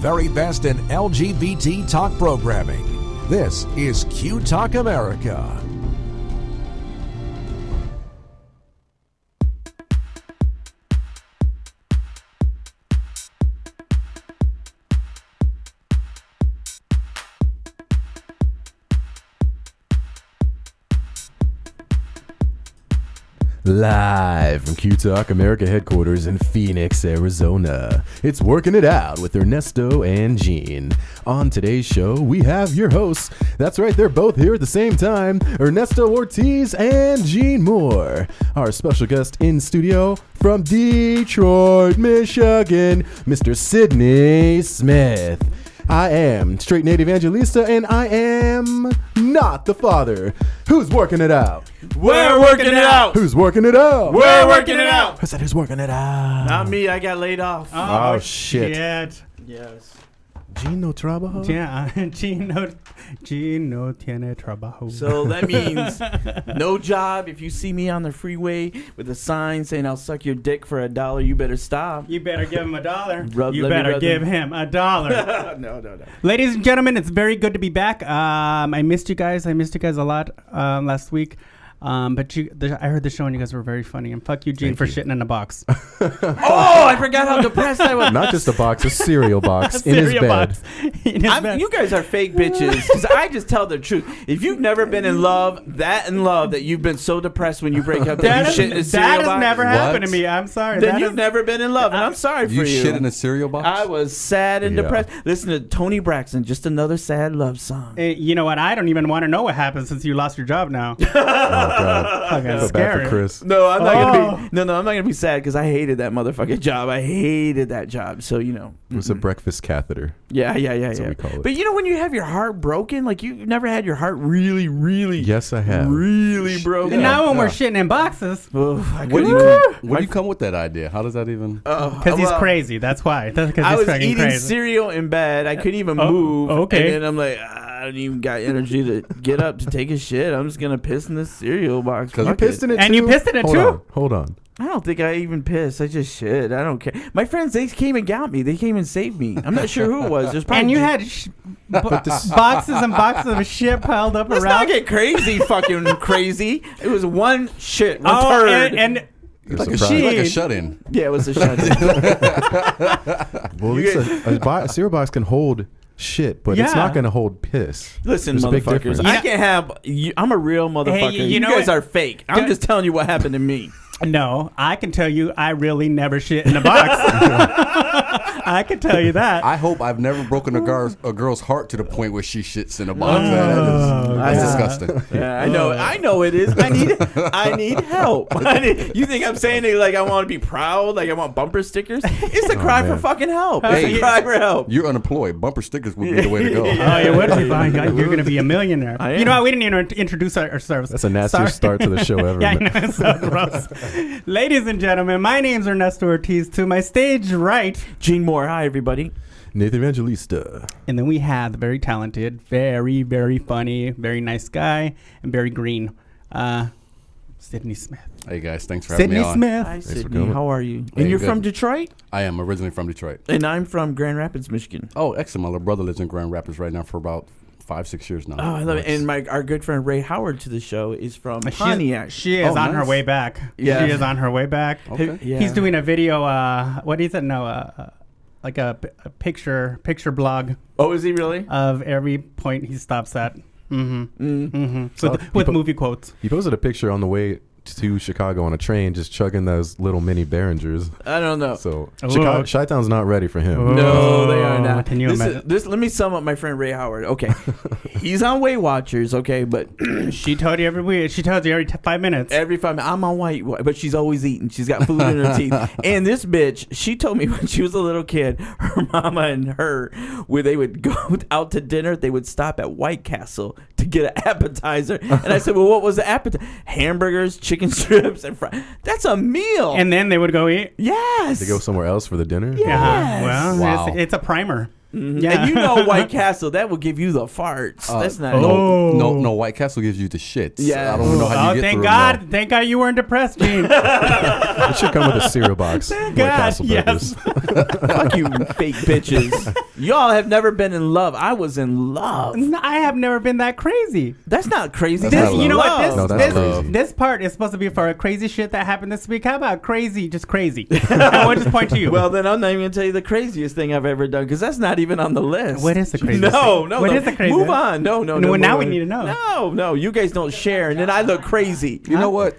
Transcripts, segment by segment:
very best in LGBT talk programming. This is Q Talk America. Live from Q Talk America headquarters in Phoenix, Arizona, it's Working It Out with Ernesto and Gene. On today's show, we have your hosts. That's right, they're both here at the same time, Ernesto Ortiz and Gene Moore. Our special guest in studio from Detroit, Michigan, Mr. Sidney Smith. I am Str8 Nate Evangelista, and I am not the father. Who's working it out? We're working it out. Who's working it out? We're working it out. I said who's working it out? Not me. I got laid off. Oh shit. Yes. Gene no trabajo? Yeah, Gene no tiene trabajo. So that means no job. If you see me on the freeway with a sign saying I'll suck your dick for $1, you better stop. You better give him $1. You better give him $1. No. Ladies and gentlemen, it's very good to be back. I missed you guys. I missed you guys a lot last week. But I heard the show and you guys were very funny. And fuck you, Gene, for shitting in a box. Oh, I forgot how depressed I was. Not just a box, a cereal box in his bed. You guys are fake bitches. Because I just tell the truth. If you've never been in love that you've been so depressed when you break up that you shit in a cereal box. That has never happened to me. I'm sorry. Then you've never been in love, and I'm sorry for you. You shit in a cereal box? I was sad and depressed. Listen to Tony Braxton, just another sad love song. You know what? I don't even want to know what happened since you lost your job now. God. Fucking Bad for Chris. No, I'm not gonna be. No, I'm not gonna be sad because I hated that motherfucking job. I hated that job. So you know, it was a breakfast catheter. Yeah. That's what we call it. But you know, when you have your heart broken, like you've never had your heart really. Yes, I have. Really broken. And now when we're shitting in boxes, Where do you come with that idea? How does that even? Because he's crazy. That's why. I was eating cereal in bed. I couldn't even move. Okay. And then I'm like, I don't even got energy to get up to take a shit. I'm just gonna piss in this cereal box. Because you pissed in it too? And you pissed in it too? Hold on. I don't think I even pissed. I just shit. I don't care. My friends, they came and got me. They came and saved me. I'm not sure who it was. There's probably and you had boxes and boxes of shit piled up Let's around. not get crazy, fucking crazy. It was one turd. And like a shut-in. Yeah, it was a shut-in. Well, at least a cereal box can hold shit, but it's not going to hold piss. Listen, There's motherfuckers, I can't have. I'm a real motherfucker. Hey, you guys are fake. I'm just telling you what happened to me. No, I can tell you I really never shit in a box. I can tell you that. I hope I've never broken a girl's heart to the point where she shits in a box. That's disgusting. Yeah, I know it is. I need help. You think I'm saying it like I want to be proud, like I want bumper stickers? It's a cry for fucking help. It's a cry for help. You're unemployed. Bumper stickers would be the way to go. Oh, you would be fine. You're going to be a millionaire. You know what? We didn't even introduce ourselves. That's a nastiest start to the show ever. Yeah, I know. It's so gross. Ladies and gentlemen, my name's Ernesto Ortiz. To my stage right, Gene Moore. Hi, everybody. Nathan Evangelista. And then we have the very talented, very, very funny, very nice guy, and very green, Sidney Smith. Hey, guys. Thanks for having me on. Smith. Hi, Sidney. How are you? And you're good. from Detroit? I am originally from Detroit. And I'm from Grand Rapids, Michigan. Oh, excellent. My little brother lives in Grand Rapids right now for about 5-6 years now. Oh, I love it. And our good friend Ray Howard to the show is from Pontiac. She is on her way back. Yeah. She is on her way back. Okay. Yeah. He's doing a video, what is it? No, like a picture blog. Oh, is he really? Of every point he stops at. Mm-hmm. So with movie quotes. He posted a picture on the way to Chicago on a train, just chugging those little mini Behringers. I don't know. So Chi-Town's not ready for him. No, they are not. Can you imagine? Let me sum up my friend Ray Howard. Okay, he's on Weight Watchers. Okay, but she told you every week. She tells you every 5 minutes. Every 5 minutes. I'm on Weight, but she's always eating. She's got food in her teeth. And this bitch, she told me when she was a little kid, her mama and her, where they would go out to dinner, they would stop at White Castle to get an appetizer. And I said, well, what was the appetizer? Hamburgers, chicken strips, and fries. That's a meal. And then they would go eat? Yes. They go somewhere else for the dinner? Yes. Well, Wow. it's a primer. Yeah. And you know White Castle, that will give you the farts. That's not No, White Castle gives you the shits. Yeah. I don't know how you get thank through God. them, Thank God you weren't depressed, Gene. It should come with a cereal box. White God, Castle yes. burgers. Fuck you, fake bitches. Y'all have never been in love. I was in love. No, I have never been that crazy. That's not crazy. That's That's not You know love. what? No, that's crazy. This part is supposed to be for a crazy shit that happened this week. How about crazy? Just crazy. I will just point to you. Well, then I'm not even gonna tell you the craziest thing I've ever done because that's not even on the list. What is the craziest No, thing? no, What no. is the craziest? Move on. No. Well, move now we on. need to know. No. You guys don't share, and then I look crazy. You know what?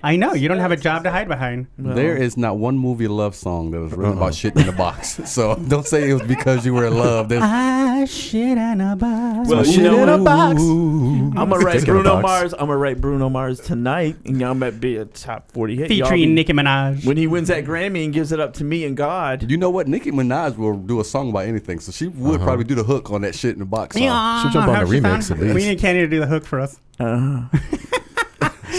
I know you don't have a job to hide behind. There is not one movie love song that was written about shit in the box. So don't say it was because you were in love. I shit in a box. Well, Shit you know in a what? box. I'm gonna write Stick in a Bruno box. Mars. I'm gonna write Bruno Mars tonight, and I'm gonna be a top 40 hit. Y'all Featuring be- Nicki Minaj. when he wins that Grammy and gives it up to me and God. You know what? Nicki Minaj will do a song about anything, so she would probably do the hook on that shit in the box song. Yeah. She'll jump on How the she remix sound? at least. We need Kenny to do the hook for us.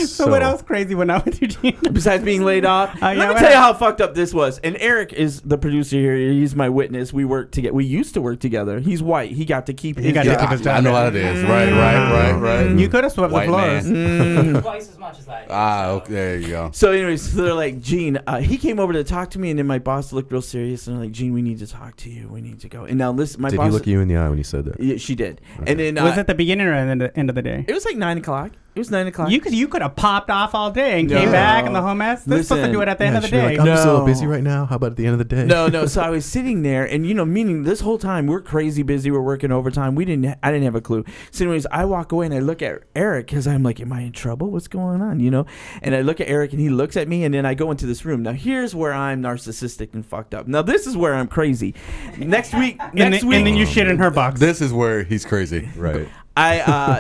So what else crazy went out with you, Gene? Besides being laid off, yeah, let me what tell you hap- how fucked up this was. And Eric is the producer here. He's my witness. We work together. We used to work together. He's white. He got to keep. He his got to job. keep his job. I know how it is. Right. You could have swept White the floors. man. Twice as much as I. Okay, there you go. So, anyways, so they're like, Gene, he came over to talk to me, and then my boss looked real serious, and they're like, Gene, we need to talk to you. We need to go. And now listen, my Did boss. he look you in the eye when you said that? Yeah, she did. And then Was it the beginning or the end of the day? it was like 9 o'clock. It was 9 o'clock. You could have popped off all day and No. came back and the whole mess. They're supposed to do it at the end of the she'd be day. like, I'm so No. busy right now. How about at the end of the day? No. So I was sitting there, and meaning this whole time we're crazy busy. We're working overtime. I didn't have a clue. So anyways, I walk away and I look at Eric because I'm like, am I in trouble? What's going on? And I look at Eric and he looks at me, and then I go into this room. Now here's where I'm narcissistic and fucked up. Now this is where I'm crazy. Next week, And then you shit in her box. This is where he's crazy. Right.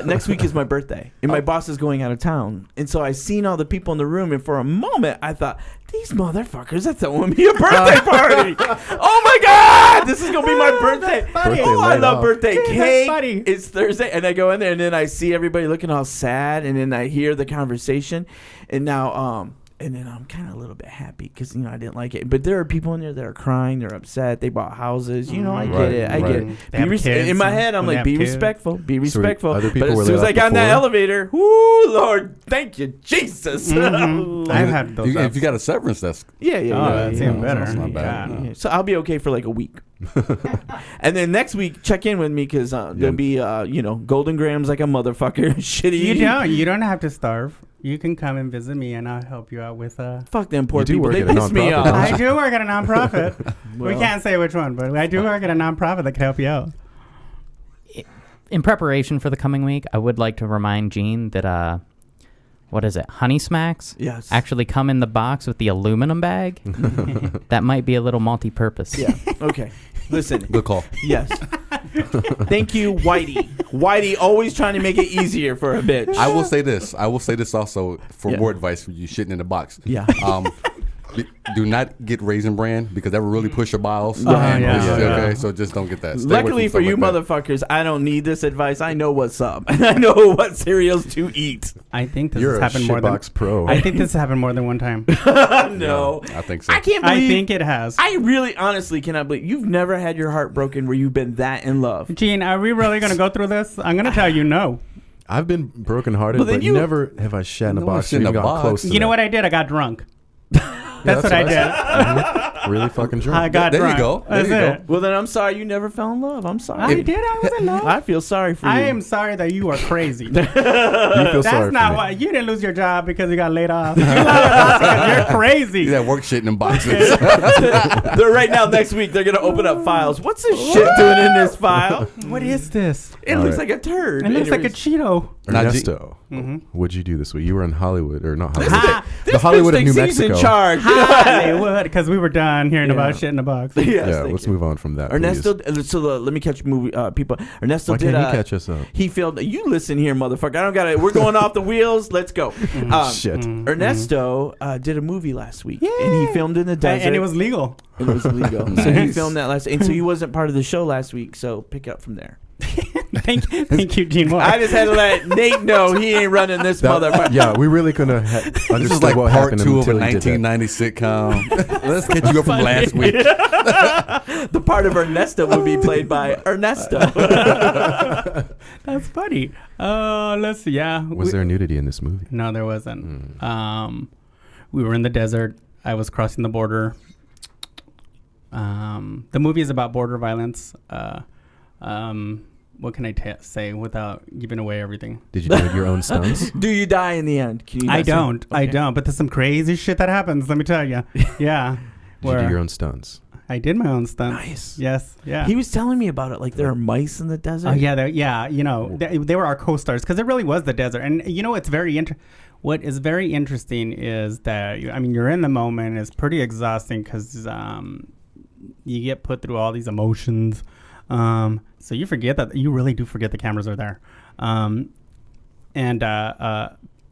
next week is my birthday, and my boss is going out of town, and so I seen all the people in the room, and for a moment I thought, these motherfuckers are throwing me a birthday party. Oh my God, this is gonna be my birthday. Birthday Oh, I light love up. birthday Dude, that's cake. funny. It's Thursday, and I go in there, and then I see everybody looking all sad, and then I hear the conversation, and now and then I'm kind of a little bit happy because I didn't like it. But there are people in there that are crying. They're upset. They bought houses. I get it. I get it. They have kids. In my head, I'm When they like, have be kids. respectful. Be So respectful. other But people as were soon as laid I off got in that before? elevator, whoo, Lord, thank you, Jesus. I've had those. If you got a severance, that's Yeah. That's even better. That's not bad. God. Yeah. So I'll be okay for like a week. And then next week, check in with me because there'll be, Golden Grams like a motherfucker. Shitty. You don't have to starve. You can come and visit me, and I'll help you out with. Fuck them poor You do people. work They at a piss me nonprofit, off. don't I do work at a nonprofit. We Well. can't say which one, but I do work at a nonprofit that can help you out. In preparation for the coming week, I would like to remind Gene that what is it? Honey Smacks Yes. actually come in the box with the aluminum bag. That might be a little multi-purpose. Yeah. Okay. Listen. good call. Yes. Thank you, Whitey. Whitey always trying to make it easier for a bitch. I will say this. also for Yeah. more advice for you shitting in the box. Yeah. Do not get Raisin Bran because that will really push your bowels. yeah. So just don't get that. Stay away Luckily from for you stuff like that. motherfuckers, I don't need this advice. I know what's up. And I know what cereals to eat. I think this You're has a happened more than. shitbox pro. I think this has happened more than one time. No. I think so. I can't I believe. think it has. I really honestly cannot believe you've never had your heart broken where you've been that in love. Gene, are we really going to go through this? I'm going to tell you no. I've been brokenhearted, Well, then but you- never have I shat in a No box shit or in even a got box. close to You know that. what I did? I got drunk. Yeah, That's what I did. Mhm. Really fucking drunk. I got There you drunk. go. There That's you go. it. Well, then I'm sorry you never fell in love. I'm sorry. I did. I was in love. I feel sorry for you. I am sorry that you are crazy. You feel sorry That's for not me. why you didn't lose your job because you got laid off. You lost your job because you're crazy. You that work shit in boxes. They're right now next week they're gonna open up files. What's this shit doing in this file? What is this? It All looks right. like a turd. It looks like a Anyways. Cheeto. Ernesto, what'd you do this week? You were in Hollywood, or not Hollywood? Ha- This the Hollywood of bitch New thinks he's Mexico. in charge. Hollywood, because we were done hearing Yeah. about shit in the box. Yes, Yeah, thank let's you. move on from that. Ernesto, please. let me catch movie people. Ernesto Why did. can't he catch us up? He filmed. You listen here, motherfucker. I don't got it. We're going off the wheels. Let's go. Shit. Ernesto did a movie last week, and he filmed in the desert, And it was legal. legal. So he filmed that last, and so he wasn't part of the show last week. So pick it up from there. Thank you, Gene Moore. I just had to let Nate know he ain't running this motherfucker. Yeah, we really couldn't have understood This is like what part happened 2 of a until he did that. 1990 sitcom. Let's catch you up from last week. The part of Ernesto would be played by Ernesto. That's funny. Let's see. Yeah. Was there nudity in this movie? No, there wasn't. We were in the desert. I was crossing the border. The movie is about border violence. What can I say without giving away everything? Did you do your own stunts? Do you die in the end? Can you I not say- don't. I Okay. don't. But there's some crazy shit that happens. Let me tell you. Yeah. Did you do your own stunts? I did my own stunts. Nice. Yes. Yeah. He was telling me about it. Like there are mice in the desert. Oh yeah, yeah. You know, they were our co-stars because it really was the desert. And you know, it's very what is very interesting is that you're in the moment. It's pretty exhausting because you get put through all these emotions. So you forget that you really do forget the cameras are there.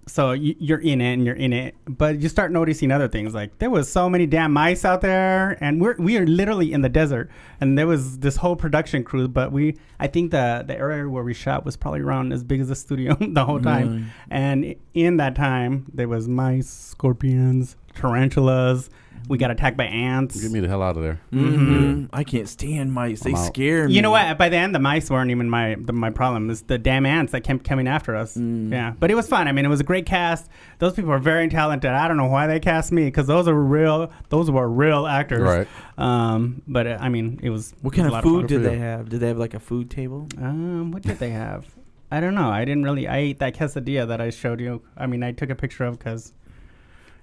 So you're in it, but you start noticing other things. Like there was so many damn mice out there, and we are literally in the desert, and there was this whole production crew. But I think the area where we shot was probably around as big as the studio the whole time. And in that time, there was mice, scorpions, tarantulas. We got attacked by ants. Get me the hell out of there. Mm-hmm. I can't stand mice. They I'm out. scare me. You know what? By the end, the mice weren't even my problem. It's the damn ants that kept coming after us. Yeah, but it was fun. I mean, it was a great cast. Those people are very talented. I don't know why they cast me because those were real actors. Right. But I mean, it was. What kind it was of a lot food fun. did they have? Did they have like a food table? What did they have? I don't know. I ate that quesadilla that I showed you. I mean, I took a picture of because.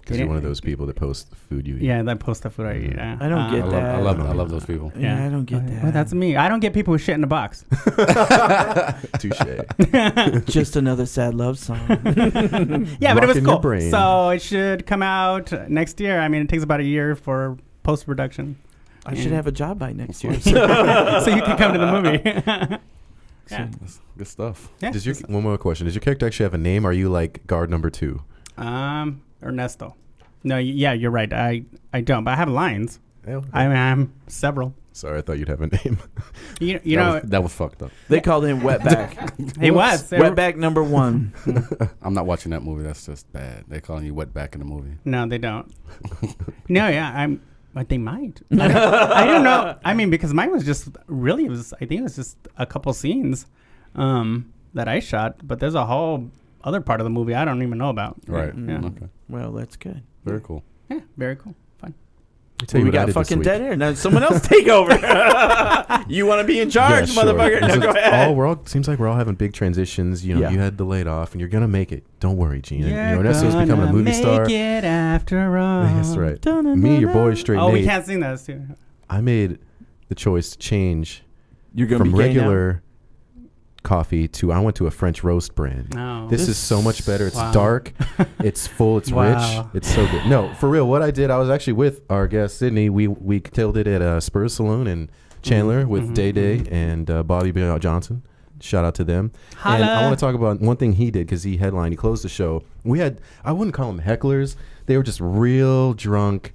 Because you're one of those people that post the food you eat. Yeah, that post the food I eat. I don't get that. I love those people. Yeah, I don't get that. Well, that's me. I don't get people who shit in the box. Touche. Just another sad love song. Yeah, but it was Rocking your cool. brain. So it should come out next year. I mean, it takes about a year for post production. I should have a job by next year. So you can come to the movie. Yeah. That's good stuff. Yeah. One more question. Does your character actually have a name? Are you like guard number 2? Ernesto. No, yeah, you're right. I don't, but I have lines. Okay. I'm several. Sorry, I thought you'd have a name. You know, That was fucked up. They called him Wetback. he was. Wetback number 1. I'm not watching that movie. That's just bad. They calling you wetback in the movie. No, they don't. No, yeah, but they might. I don't know. I mean, because mine was just really, I think it was just a couple scenes that I shot, but there's a whole other part of the movie I don't even know about. Right. Yeah. Okay. Well, that's good. Very cool. Yeah, very cool. Fun. Tell you We what I got did this fucking week. dead air. Now someone else take over. You want to be in charge, Yeah, sure. motherfucker? No, go ahead. Seems like we're all having big transitions. You know, Yeah. you had the laid off, and you're gonna make it. Don't worry, Gene. You know, Ernesto's becoming a movie star. Make it after all. That's right. Me, your boy, Str8 Oh, we Nate. can't sing that too. I made the choice to change You're gonna from be gay regular coffee to I went to a French roast brand. No. This is so much better. It's Wow. dark. It's full. It's Wow. rich. It's so good. No, for real. What I did, I was actually with our guest Sidney. We killed it at Spurs Saloon in Chandler with Day Day and Bobby B. Johnson. Shout out to them. And I Holla. want to talk about one thing he did because he headlined. He closed the show. We had, I wouldn't call them hecklers. They were just real drunk.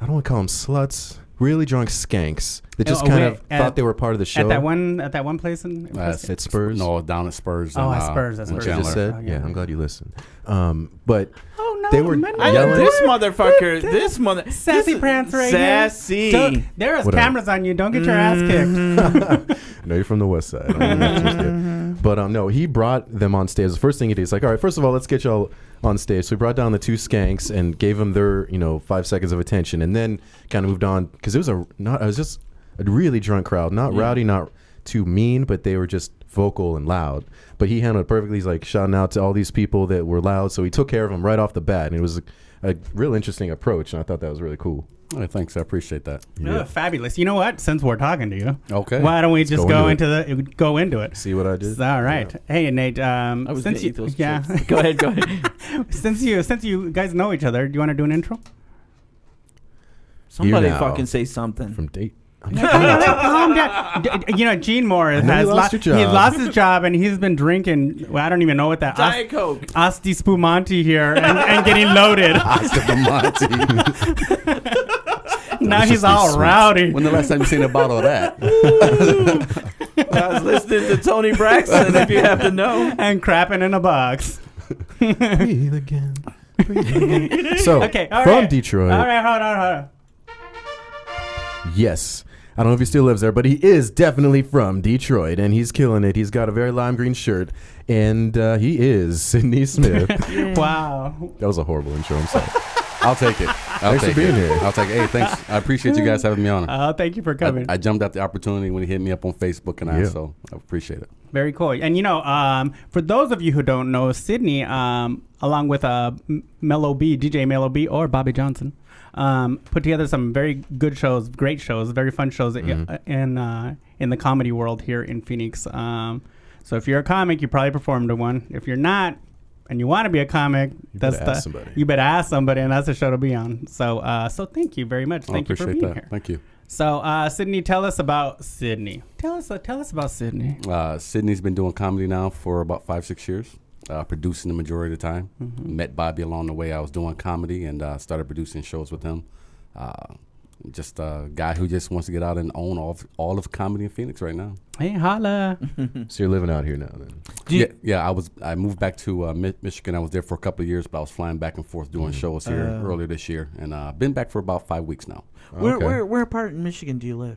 I don't want to call them sluts. Really drunk skanks that just kind of thought they were part of the show. At that one place in At Spurs? No, down at Spurs. Oh, in, at Spurs. in That's what You I just Chandler. said? Oh, yeah. Yeah, I'm glad you listened. But Oh no! they were man, I yelling. know this motherfucker. This mother Sassy prance right sassy. here. There is Whatever. cameras on you. Don't get your ass kicked. No, you're from the west side. I don't know what you're supposed to do. But no, he brought them on stage. The first thing he did, he's like, all right, first of all, let's get y'all on stage. So he brought down the two skanks and gave them their, 5 seconds of attention, and then kind of moved on because it was just a really drunk crowd, not rowdy, not too mean, but they were just vocal and loud. But he handled it perfectly. He's like shouting out to all these people that were loud, so he took care of them right off the bat, and it was a real interesting approach, and I thought that was really cool. All right, thanks. I appreciate that. Oh, fabulous. You know what? Since we're talking to you, Okay. why don't we just go go into it? See what I did? All right. Hey, Nate. I was since gonna eat those yeah, chips. Go ahead. since you guys know each other, do you want to do an intro? Somebody now. fucking say something. From date. Calm down. Gene Moore know has you lost your job. He's lost his job and he's been drinking. Well, I don't even know what that Diet Coke. Asti Spumante here and getting loaded. Oscar Monty. Now It's he's just all these rowdy. When the last time you seen a bottle of that? I was listening to Tony Braxton, if you have to know. And crapping in a box. Breathe again. Breathe again. So, Okay, all from right. Detroit. All right, hold on. Yes. I don't know if he still lives there, but he is definitely from Detroit, and he's killing it. He's got a very lime green shirt, and he is Sidney Smith. Wow. That was a horrible intro. I'm sorry. I'll take it. Thanks for being here. I'll take it. Hey, thanks. I appreciate you guys having me on. Thank you for coming. I jumped at the opportunity when he hit me up on Facebook, and so I appreciate it. Very cool. And for those of you who don't know, Sidney, along with Mellow B, DJ Mellow B, or Bobby Johnson, put together some very good shows, great shows, very fun shows in the comedy world here in Phoenix. So if you're a comic, you probably performed at one. If you're not, and you want to be a comic, you better ask somebody, and that's the show to be on. So thank you very much. Thank you for being here. Thank you. So Sidney, tell us about Sidney. Tell us about Sidney. Sidney's been doing comedy now for about 5-6 years. Producing the majority of the time. Met Bobby along the way. I was doing comedy and started producing shows with him. Just a guy who just wants to get out and own all of comedy in Phoenix right now. Hey, holla. So you're living out here now, then? I moved back to Michigan. I was there for a couple of years, but I was flying back and forth doing shows here earlier this year, and been back for about 5 weeks now. Where part in Michigan do you live?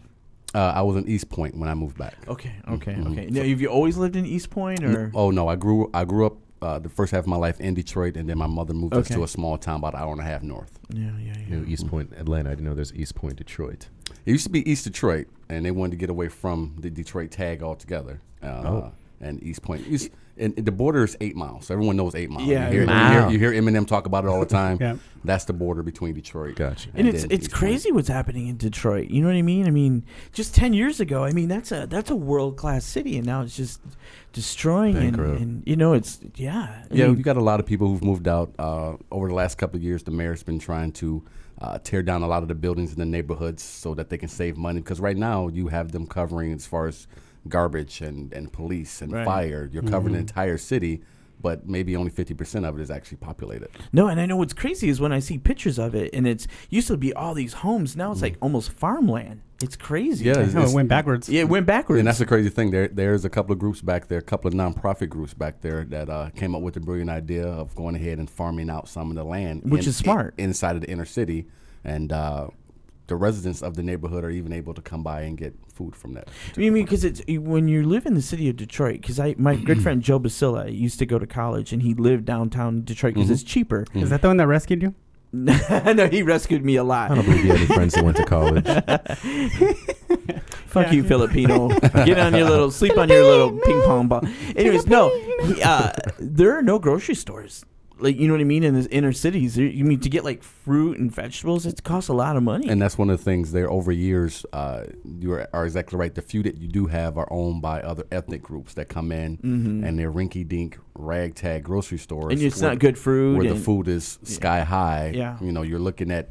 I was in East Point when I moved back. Okay. Now, have you always lived in East Point, or? Oh no, I grew up the first half of my life in Detroit, and then my mother moved us to a small town about an hour and a half north. Yeah. East Point, Atlanta. I didn't know there's East Point, Detroit. It used to be East Detroit, and they wanted to get away from the Detroit tag altogether. And East Point. And the border is 8 miles. So everyone knows 8 miles. Yeah, you hear Eminem talk about it all the time. Yeah. That's the border between Detroit. Gotcha. And it's crazy what's happening in Detroit. You know what I mean? I mean, just 10 years ago, I mean, that's a world-class city, and now it's just destroying and it's you got a lot of people who've moved out over the last couple of years. The mayor's been trying to tear down a lot of the buildings in the neighborhoods so that they can save money, because right now you have them covering as far as garbage and police and fire. You're covering the entire city, but maybe only 50% of it is actually populated. No, and I know what's crazy is when I see pictures of it, and it's used to be all these homes. Now it's like almost farmland. It's crazy. Yeah, it went backwards. Yeah, it went backwards. And that's the crazy thing. There's a couple of groups back there, a couple of nonprofit groups back there that came up with the brilliant idea of going ahead and farming out some of the land, which is smart, inside of the inner city, and the residents of the neighborhood are even able to come by and get food from that. I mean, because it's when you live in the city of Detroit. Because my good friend Joe Basilla used to go to college, and he lived downtown Detroit because it's cheaper. Is that the one that rescued you? No, he rescued me a lot. I don't believe you had any friends that went to college. Fuck you, Filipino. Get on your little, sleep on your little ping pong ball. Anyways, no, there are no grocery stores. Like, you know what I mean? In the inner cities, you mean to get like fruit and vegetables, it costs a lot of money. And that's one of the things there over years. You are exactly right. The few that you do have are owned by other ethnic groups that come in, and they're rinky-dink, ragtag grocery stores. And it's not good fruit. Where the food is sky high. Yeah. You know, you're looking at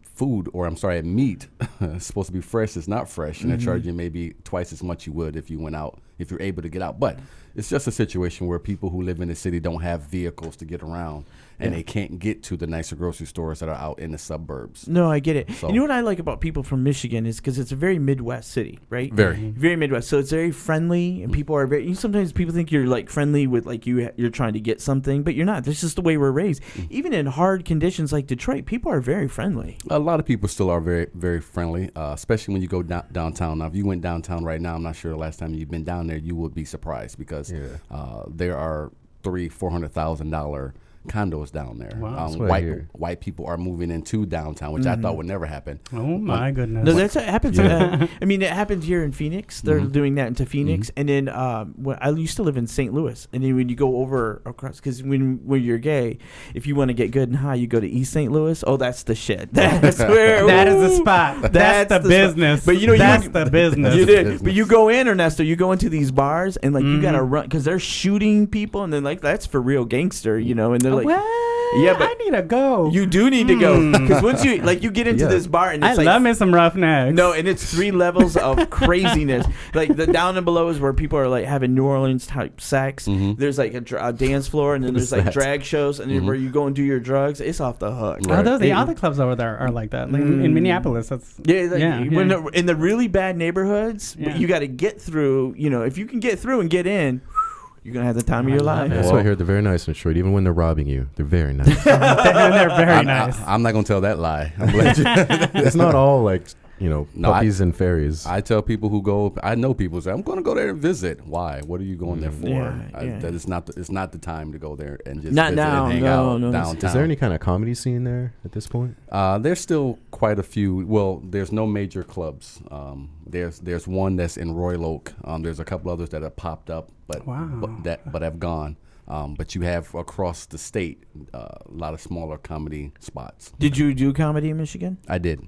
food, or I'm sorry, at meat. It's supposed to be fresh. It's not fresh, and they're charging maybe twice as much you would if you went out, if you're able to get out. But it's just a situation where people who live in the city don't have vehicles to get around, and they can't get to the nicer grocery stores that are out in the suburbs. No, I get it. So, you know what I like about people from Michigan is because it's a very Midwest city, right? Very Midwest. So it's very friendly, and people are very. Sometimes people think you're like friendly with like you're trying to get something, but you're not. That's just the way we're raised. Even in hard conditions like Detroit, people are very friendly. A lot of people still are very, very friendly, especially when you go downtown. Now, if you went downtown right now, I'm not sure the last time you've been down there, you would be surprised because there are $300,000-$400,000 condos down there. Wow. White people are moving into downtown, which I thought would never happen. Oh my goodness! No, that's what happens. I mean, it happened here in Phoenix. They're doing that into Phoenix, and then when I used to live in St. Louis, and then when you go over across, because when you're gay, if you want to get good and high, you go to East St. Louis. Oh, that's the shit. That's where that is the spot. That's the business. But you know, that's the business. You did, but you go in, Ernesto. You go into these bars, and like you gotta run because they're shooting people, and then like that's for real gangster, you know, and they're like. What? Yeah, but I need to go. you do need to go because once you get into Yeah. this bar and I it's like love me some Roughnecks. no, and it's 3 levels of craziness. Like the down and below is where people are like having New Orleans type sex. There's like a dance floor, and then there's like that? drag shows, and then where you go and do your drugs. It's off the hook. Oh, those the It- other clubs over there are like that. Like in Minneapolis, that's When in the really bad neighborhoods, Yeah. you got to get through. You know, if you can get through and get in, you're gonna have the time of your life. That's why I heard they're very nice in Detroit. Even when they're robbing you, they're very nice. they're very nice. I'm not gonna tell that lie. I'm glad you. It's not all like No, puppies and fairies. I tell people who go. I know people say I'm going to go there and visit. Why? What are you going there for? Yeah. That is not. It's not the time to go there and just Not visit now, and hang no, out no. downtown. Is there any kind of comedy scene there at this point? There's still quite a few. Well, there's no major clubs. There's one that's in Royal Oak. There's a couple others that have popped up, but have gone. But you have across the state a lot of smaller comedy spots. Did you do comedy in Michigan? I did.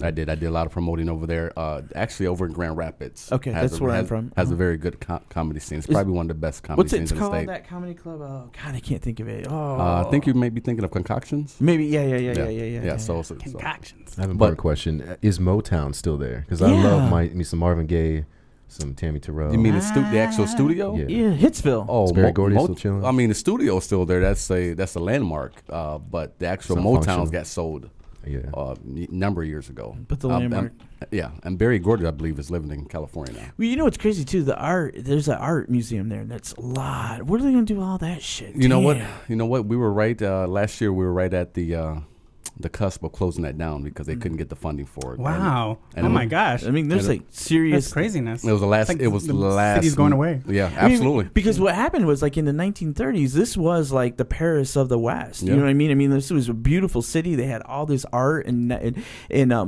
I did a lot of promoting over there. Actually, over in Grand Rapids. Okay, that's where I'm from. Has a very good comedy scene. It's probably one of the best comedy scenes What's it in the called? state. That comedy club? Oh God, I can't think of it. I think you may be thinking of Concoctions. Maybe. Yeah. So Concoctions. I have a But- better question. Is Motown still there? Because I Yeah. love me some Marvin Gaye, some Tammy Terrell. you mean the actual studio? Yeah. Yeah, Hitsville. Oh, Is Barry Gordy still chilling? I mean, the studio's still there. That's a landmark. But the actual Some Motowns function. got sold Yeah. number of years ago. But the landmark. And Barry Gordy, I believe, is living in California now. Well, you know what's crazy too? There's an art museum there. That's a lot. What are they gonna do with all that shit? You know what? Damn. You know what? We were right last year. We were right at the cusp of closing that down because they couldn't get the funding for it. Wow. And Oh it my was- gosh. I mean, there's And like serious That's craziness. It was the last. It's like It was the the last. city's going away. Yeah, I mean, absolutely. because what happened was like in the 1930s, this was like the Paris of the West. You Yeah. know what I mean? I mean, this was a beautiful city. They had all this art and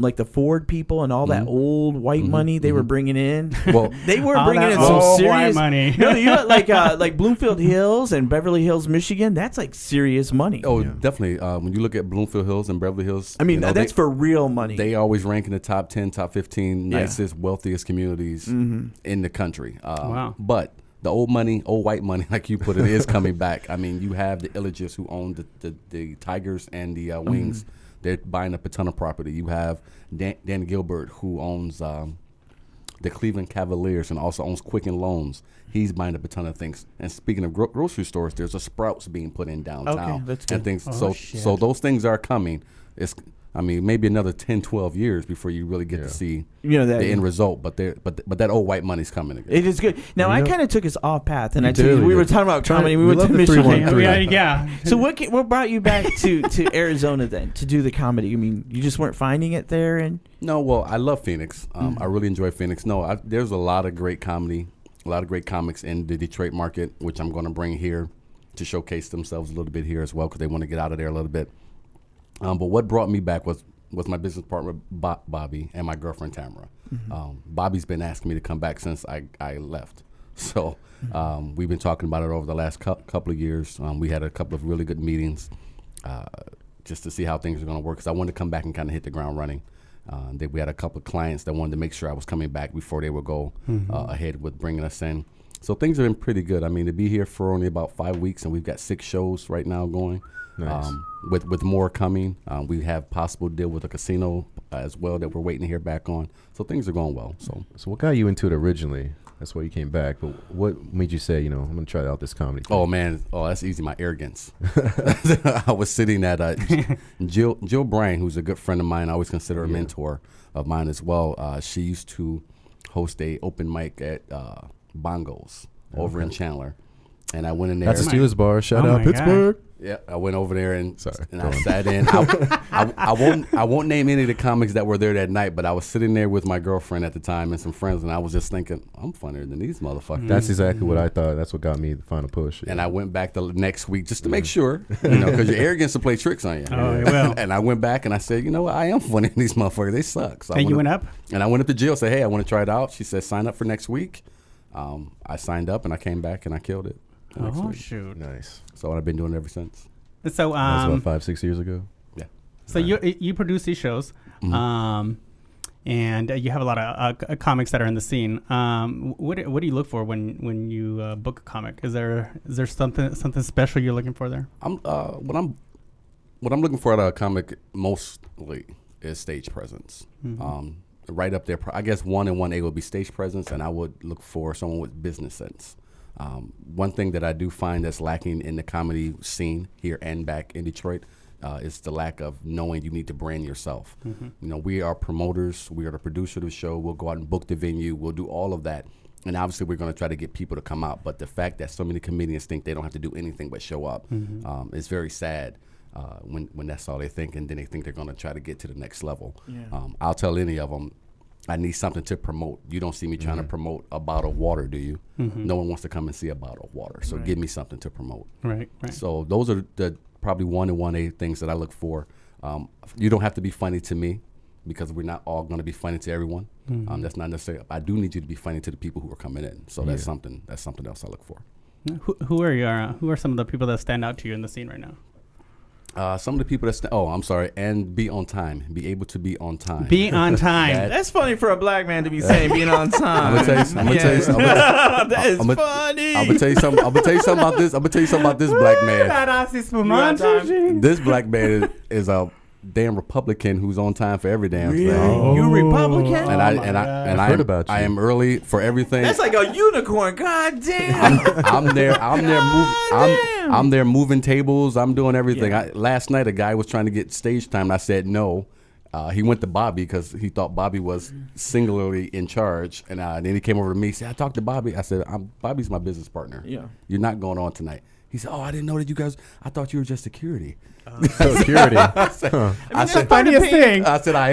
like the Ford people and all that old white money they were bringing in. Well, They were All bringing that in some old serious white money. No, you know, like Bloomfield Hills and Beverly Hills, Michigan. That's like serious money. oh, definitely. When you look at Bloomfield Hills and Beverly Hills, I mean, you know, that's for real money. They always rank in the top 10, top 15 Yeah. nicest, wealthiest communities in the country. Wow. But the old money, old white money, like you put it, is coming back. I mean, you have the Illiges who own the Tigers and the Wings. They're buying up a ton of property. You have Dan Gilbert who owns the Cleveland Cavaliers and also owns Quicken Loans. He's buying up a ton of things. And speaking of grocery stores, there's a Sprouts being put in downtown. Okay, that's good. And things. Oh, So those things are coming. I mean, maybe another 10, 12 years before you really get to see You know that the end result. But that old white money's coming again. it is good. Now You I know- kind of took us off path, and You I told you, did. we were talking about comedy. We we went to love the Michigan. 313. Yeah. So what brought you back to Arizona then to do the comedy? I mean, you just weren't finding it there, and No, well, I love Phoenix. I really enjoy Phoenix. No, there's a lot of great comedy, a lot of great comics in the Detroit market, which I'm going to bring here to showcase themselves a little bit here as well because they want to get out of there a little bit. But what brought me back was my business partner, Bobby, and my girlfriend, Tamara. Bobby's been asking me to come back since I left. So we've been talking about it over the last couple of years. We had a couple of really good meetings just to see how things are going to work because I wanted to come back and kind of hit the ground running. We had a couple of clients that wanted to make sure I was coming back before they would go ahead with bringing us in. So things have been pretty good. I mean, to be here for only about 5 weeks, and we've got 6 shows right now going. Nice. With more coming. We have possible deal with a casino as well that we're waiting to hear back on. So things are going well. So So what got you into it originally? That's why you came back. But what made you say, I'm going to try out this comedy thing? oh man, that's easy. My arrogance. I was sitting at Jill Bryan, who's a good friend of mine. I always consider a mentor of mine as well. She used to host a open mic at Bongos over in Chandler, and I went in there. That's a Steelers bar. Shout Oh out my Pittsburgh. Yeah, I went over there and Sorry, and go I on. sat in. I won't name any of the comics that were there that night, but I was sitting there with my girlfriend at the time and some friends, and I was just thinking, I'm funnier than these motherfuckers. That's exactly what I thought. That's what got me the final push. And I went back the next week just to make sure, because your arrogance will play tricks on you. Oh, it will. And I went back and I said, what, I am funnier than these motherfuckers. They suck. So And you went up? And I went up to Jill, said, hey, I want to try it out. She said, sign up for next week. I signed up and I came back and I killed it. the next Oh, week. shoot. Nice. So I've been doing it ever since. So, That was about 5-6 years ago. Yeah. so you produce these shows, and you have a lot of comics that are in the scene. What do you look for when you book a comic? Is there something special you're looking for there? When I'm What I'm looking for out of a comic mostly is stage presence. Right up there, I guess 1 and 1A would be stage presence, and I would look for someone with business sense. One thing that I do find that's lacking in the comedy scene here and back in Detroit is the lack of knowing you need to brand yourself. We are promoters. We are the producer of the show. We'll go out and book the venue. We'll do all of that. And obviously, we're going to try to get people to come out. But the fact that so many comedians think they don't have to do anything but show up is very sad. When that's all they think, and then they think they're going to try to get to the next level. I'll tell any of them, I need something to promote. You don't see me trying to promote a bottle of water, do you? No one wants to come and see a bottle of water, so give me something to promote. Right. So those are the probably 1 and 1A things that I look for. You don't have to be funny to me, because we're not all going to be funny to everyone. That's not necessarily. I do need you to be funny to the people who are coming in. So that's something else I look for. Who are some of the people that stand out to you in the scene right now? Some of the people and be on time. Be able to be on time. Be on time. That's funny for a black man to be saying being on time. I'm gonna tell you something. That is funny. I'm gonna tell you something. I'm gonna tell you something about this. I'm gonna tell you something about this black man. This black man is a damn Republican who's on time for every damn thing. You Republican? I heard about you. I am early for everything. That's like a unicorn. God damn. I'm there moving tables. I'm doing everything. Last night a guy was trying to get stage time, and I said no. He went to Bobby because he thought Bobby was singularly in charge, and then he came over to me. Said, "I talked to Bobby." I said, "Bobby's my business partner. Yeah, you're not going on tonight." He said, "Oh, I didn't know that you guys. I thought you were just security." Security. I said, funniest thing. I said, I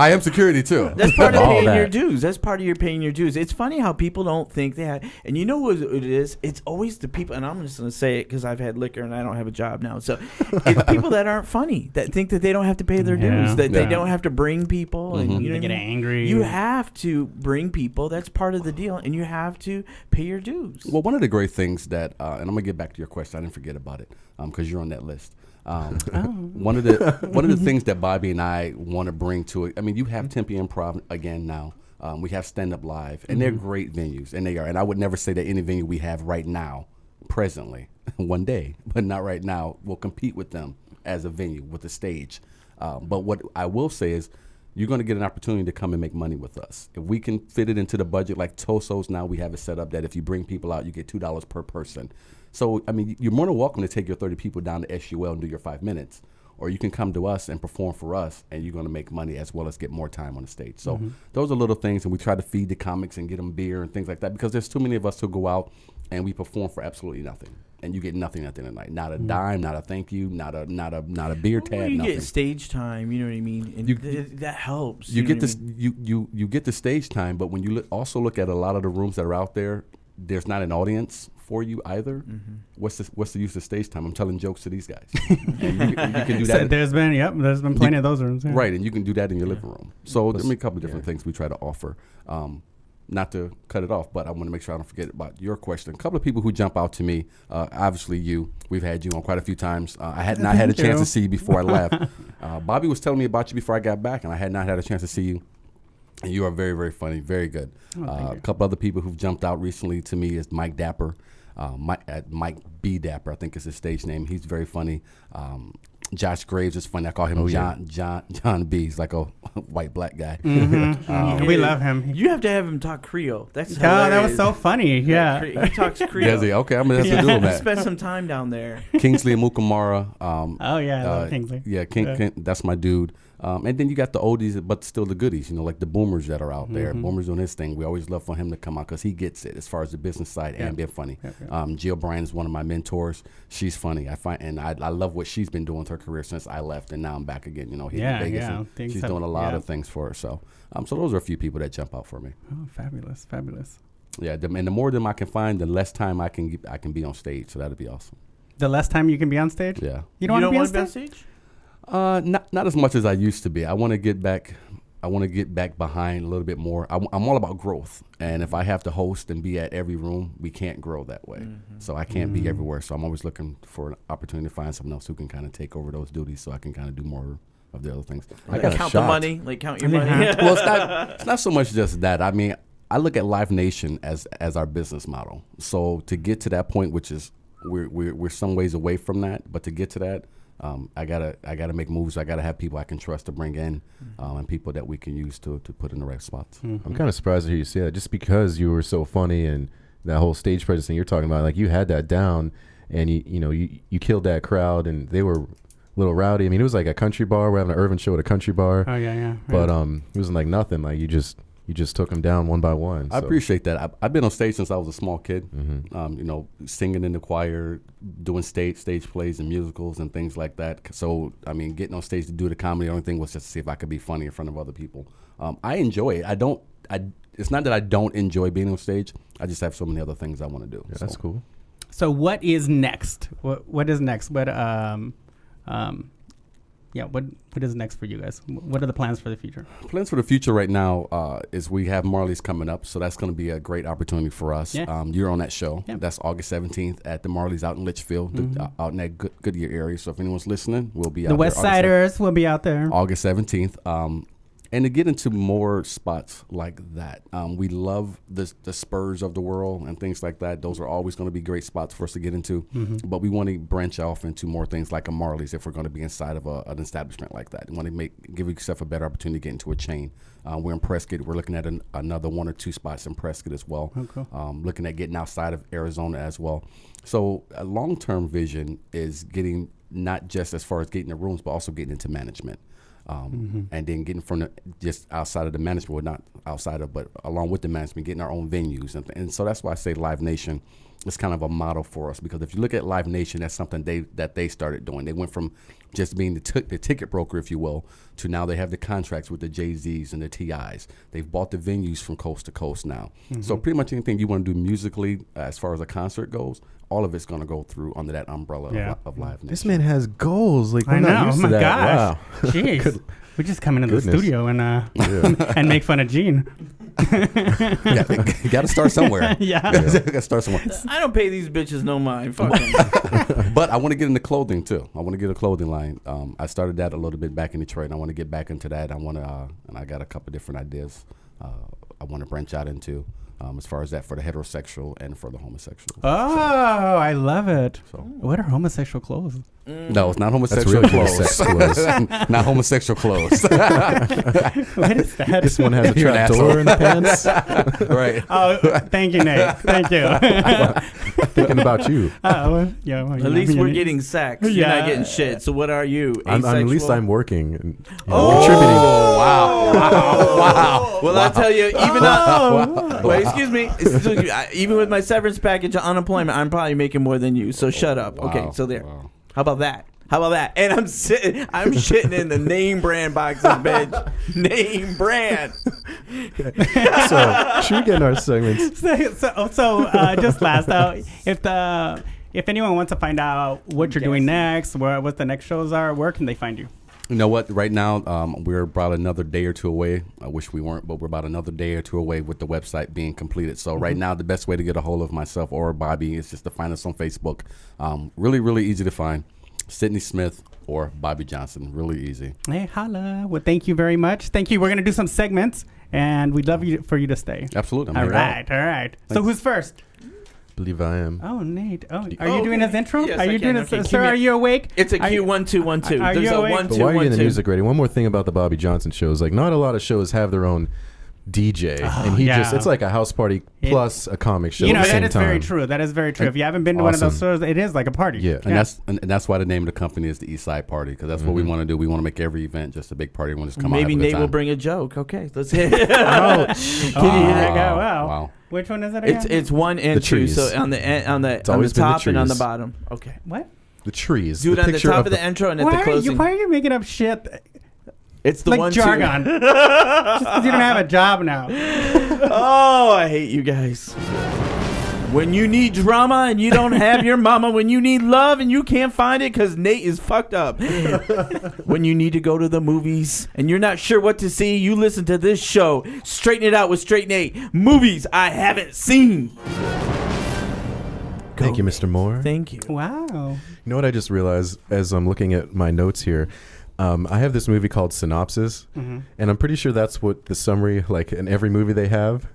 am security too. That's part of paying your dues. That's part of your paying your dues. It's funny how people don't think they have. And you know what it is? It's always the people, and I'm just going to say it because I've had liquor and I don't have a job now. So it's people that aren't funny, that think that they don't have to pay their dues, that they don't have to bring people. And you know they get angry. You have to bring people. That's part of the deal. And you have to pay your dues. Well, one of the great things that, and I'm going to get back to your question. I didn't forget about it because you're on that list. One of the things that Bobby and I want to bring to it. I mean, you have Tempe Improv again now. We have Stand Up Live, and they're great venues, and they are. And I would never say that any venue we have right now, presently, one day, but not right now, will compete with them as a venue with a stage. But what I will say is, you're going to get an opportunity to come and make money with us. If we can fit it into the budget, like Toso's now, we have it set up that if you bring people out, you get $2 per person. So, I mean, you're more than welcome to take your 30 people down to SUL and do your 5 minutes. Or you can come to us and perform for us, and you're going to make money as well as get more time on the stage. So those are little things, and we try to feed the comics and get them beer and things like that, because there's too many of us who go out and we perform for absolutely nothing. And you get nothing at the end of the night. Not a dime, not a thank you, not a beer tab, well, you nothing. get stage time, you know what I mean? And that helps. You get this. You get the stage time, but when you also look at a lot of the rooms that are out there, there's not an audience for you either. What's the use of stage time? I'm telling jokes to these guys. And you can do that. So there's been plenty of those rooms. Yeah. Right, and you can do that in your living room. So I mean, a couple of different things we try to offer. Not to cut it off, but I want to make sure I don't forget about your question. A couple of people who jump out to me, obviously we've had you on quite a few times. I had not had a chance to see you before I left. Bobby was telling me about you before I got back, and I had not had a chance to see you. And you are very, very funny, very good. A couple other people who've jumped out recently to me is Mike Dapper. Mike B. Dapper, I think is his stage name. He's very funny. Josh Graves is funny. I call him John B. He's like a white black guy. We love him. You have to have him talk Creole. That's that was so funny. Yeah, he talks Creole. Does he? Okay, I'm gonna have to do him that. Spend some time down there. Kingsley Amukamara. I love Kingsley. Yeah, King, that's my dude. And then you got the oldies, but still the goodies, like the boomers that are out there. Boomers doing his thing. We always love for him to come out because he gets it as far as the business side and being funny. Jill Bryan is one of my mentors. She's funny. I love what she's been doing with her career since I left, and now I'm back again. Here in Vegas. And she's doing a lot of things for her. So those are a few people that jump out for me. Oh, fabulous. Yeah, and the more of them I can find, the less time I can be on stage. So that'd be awesome. The less time you can be on stage? Yeah. You don't want to be on stage? Not as much as I used to be. I want to get back. I want to get back behind a little bit more. I'm all about growth, and if I have to host and be at every room, we can't grow that way. So I can't be everywhere. So I'm always looking for an opportunity to find someone else who can kind of take over those duties, so I can kind of do more of the other things. I got count the money, count your money. Well, it's not so much just that. I mean, I look at Live Nation as our business model. So to get to that point, which is we're some ways away from that, but to get to that. I gotta make moves. I gotta have people I can trust to bring in, and people that we can use to put in the right spots. I'm kind of surprised to hear you say that, just because you were so funny and that whole stage presence thing you're talking about, like you had that down, and you killed that crowd, and they were a little rowdy. I mean, it was like a country bar. We're having an Irvin show at a country bar. Oh yeah. But it wasn't like nothing. Like you just took them down one by one. I so. appreciate that. I've been on stage since I was a small kid. Singing in the choir, doing stage plays and musicals and things like that. So I mean, getting on stage to do the comedy, the only thing was just to see if I could be funny in front of other people. I enjoy it. It's not that I don't enjoy being on stage. I just have so many other things I want to do. Yeah, that's cool. So what is next? What is next? What is next for you guys? What are the plans for the future? Plans for the future right now is we have Marley's coming up, so that's going to be a great opportunity for us. Yeah. You're on that show. Yeah. That's August 17th at the Marley's out in Litchfield, out in that Goodyear area. So if anyone's listening, we'll be out The there. West Siders will be out there. August 17th. And to get into more spots like that, we love the Spurs of the world and things like that. Those are always going to be great spots for us to get into. But we want to branch off into more things like a Marley's if we're going to be inside of an establishment like that. We want to give yourself a better opportunity to get into a chain. We're in Prescott. We're looking at another 1 or 2 spots in Prescott as well. Okay. Looking at getting outside of Arizona as well. So a long-term vision is getting not just as far as getting the rooms, but also getting into management. And then getting from just outside of the management, well, not outside of, but along with the management, getting our own venues. And so that's why I say Live Nation is kind of a model for us, because if you look at Live Nation, that's something they started doing. They went from just being the ticket broker, if you will, to now they have the contracts with the Jay-Z's and the T.I.'s. They've bought the venues from coast to coast now. So pretty much anything you want to do musically as far as a concert goes, all of it's going to go through under that umbrella of Live Nation. This man has goals. Like, I we're not know. used Oh to my that. gosh. Wow. Jeez. We just come into the Goodness. studio and and make fun of Gene. You got to start somewhere. Yeah. Got to start somewhere. I don't pay these bitches no mind. Fuck them. But I want to get into clothing too. I want to get a clothing line. I started that a little bit back in Detroit, and I want to get back into that. I want to, and I got a couple different ideas. I want to branch out into as far as that for the heterosexual and for the homosexual. Oh, I love it. So- What are homosexual clothes? No, it's not homosexual really clothes. unisex clothes. Not homosexual clothes. What is that? This one has a You're an trap door asshole. in the pants. Right. Oh, thank you, Nate. Thank you. Thinking about you. Well, At least we're getting sex. You're Yeah. not getting shit. So what are you? At least Asexual? I'm working and Contributing. Wow. Well, I'll tell you, wait, excuse me. Even with my severance package of unemployment, I'm probably making more than you. So shut up. Wow. Okay, so there. Wow. How about that? And I'm shitting in the name brand boxes, bitch. Name brand. So, should we get in our segments? So just last out, if anyone wants to find out what you're doing next, what the next shows are, where can they find you? You know what? Right now, we're about another day or two away. I wish we weren't, but we're about another day or two away with the website being completed. So right now, the best way to get a hold of myself or Bobby is just to find us on Facebook. Really, really easy to find. Sidney Smith or Bobby Johnson. Really easy. Hey, holla. Well, thank you very much. Thank you. We're going to do some segments, and we'd love for you to stay. Absolutely. All right. So who's first? Believe I am. Oh, Nate. Oh, are you doing his intro? Yes, are I you can. doing Okay, his? cue Sir, me- are you awake? It's a Are Q you- 1 2 1 2. Are There's you a awake? 1 But 2 why are you 1 in the 2. music already? One more thing about the Bobby Johnson shows. Like, not a lot of shows have their own DJ, and he yeah. it's like a house party plus a comic show You know, at the same that is time. very true. That is very true. If you haven't been to one of those Awesome. stores, it is like a party. Yeah. And that's why the name of the company is the East Side Party, because that's what we want to do. We want to make every event just a big party. We want to come Maybe out. Nate will bring a joke. Okay, let's hit it. Oh, Wow. wow. Wow. Which one is it again? It's 1 and The 2. trees. So on the always been the top and on the trees. bother. Okay. what? The trees. Do it on the picture top of the intro and at the closing. Why are you making up shit It's the like 1 jargon? 2. Just 'cause you don't have a job now. Oh, I hate you guys. When you need drama and you don't have your mama. When you need love and you can't find it because Nate is fucked up. When you need to go to the movies and you're not sure what to see, you listen to this show. Straighten It Out with Str8 Nate. Movies I haven't seen. Thank you, Mr. Moore. Thank you. Wow. You know what I just realized as I'm looking at my notes here? I have this movie called Synopsis, and I'm pretty sure that's what the summary, like in every movie they have.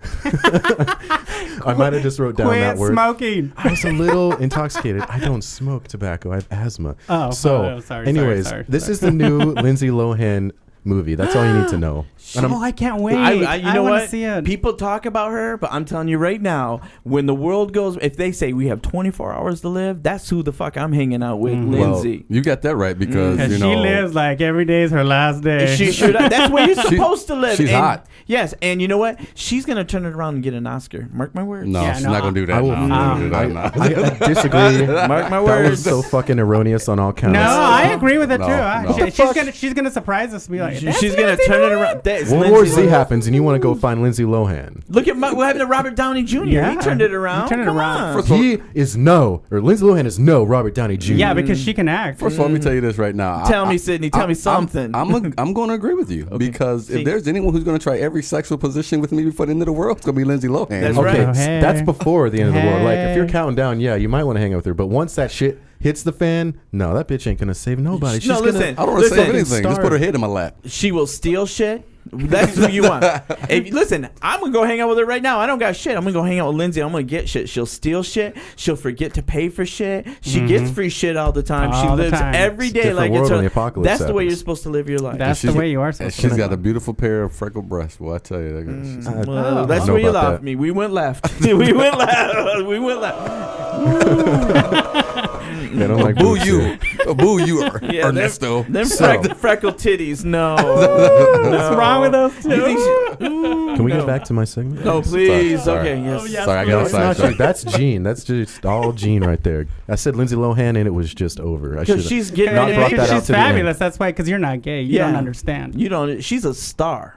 I might have just wrote down Quit that word. smoking. I was a little intoxicated. I don't smoke tobacco. I have asthma. Oh, sorry. Anyways, this is the new Lindsay Lohan movie. That's all you need to know. And I'm- Oh, I can't wait. You know wanna what? See it. People talk about her, but I'm telling you right now, when the world goes, if they say we have 24 hours to live, that's who the fuck I'm hanging out with, Lindsay. Well, you got that right because Because you she know lives like every day is her last day. She should. That's where you're supposed to live. she's And- hot. Yes, and you know what? She's gonna turn it around and get an Oscar. Mark my words. No, Yeah, she's no, not gonna do that. I will- now. She's not gonna do that now. I disagree. Mark my That was words. so fucking erroneous on all counts. No, I agree with it No, too. no. She's gonna surprise us. And be like, She's gonna turn it around. That's World War Lindsay Z Lohan. happens, and you want to go find Lindsay Lohan. Look at what happened to Robert Downey Jr. Yeah. He turned it around. He turned it Come around. on. First of all- Lindsay Lohan is no Robert Downey Jr. Yeah, because she can act. First of all, let me tell you this right now. Tell me, Sidney. Tell me something. I'm going to agree with you because See. if there's anyone who's going to try every sexual position with me before the end of the world, it's going to be Lindsay Lohan. That's Okay, right. Hey. that's before the end of the world. Like, if you're Hey. counting down, yeah, you might want to hang out with her. But once that shit hits the fan, no, that bitch ain't gonna save nobody. She's No, gonna, listen. I don't want to say Listen, anything. Just star. put her head in my lap. She will steal shit. That's who you want. Listen, I'm gonna go hang out with her right now. I don't got shit. I'm gonna go hang out with Lindsay. I'm gonna get shit. She'll steal shit. She'll forget to pay for shit. She gets free shit all the time. All she the lives time. every It's a day different like world it's when her. the apocalypse That's the way happens. you're supposed to live your life. That's And the way you are And supposed to she's live. got a beautiful pair of freckled breasts. Well, I tell you, Well, that's I know where you about lost that. me. We went left. We went left. We went left. I don't like boo boob you, shit. boo you, Yeah, Ernesto. Them So- freckled titties. No. What's wrong with those two? You think she- Can we get back to my segment? No, please. Sorry. Okay. Yes. Oh, yes, Sorry, I No, got it's not sidetracked. you. That's Gene. That's just all Gene right there. I said Lindsay Lohan, and it was just over. I Because should she's getting not brought that out She's to the end. fabulous. That's why, because you're not gay. You don't understand. You don't. She's a star.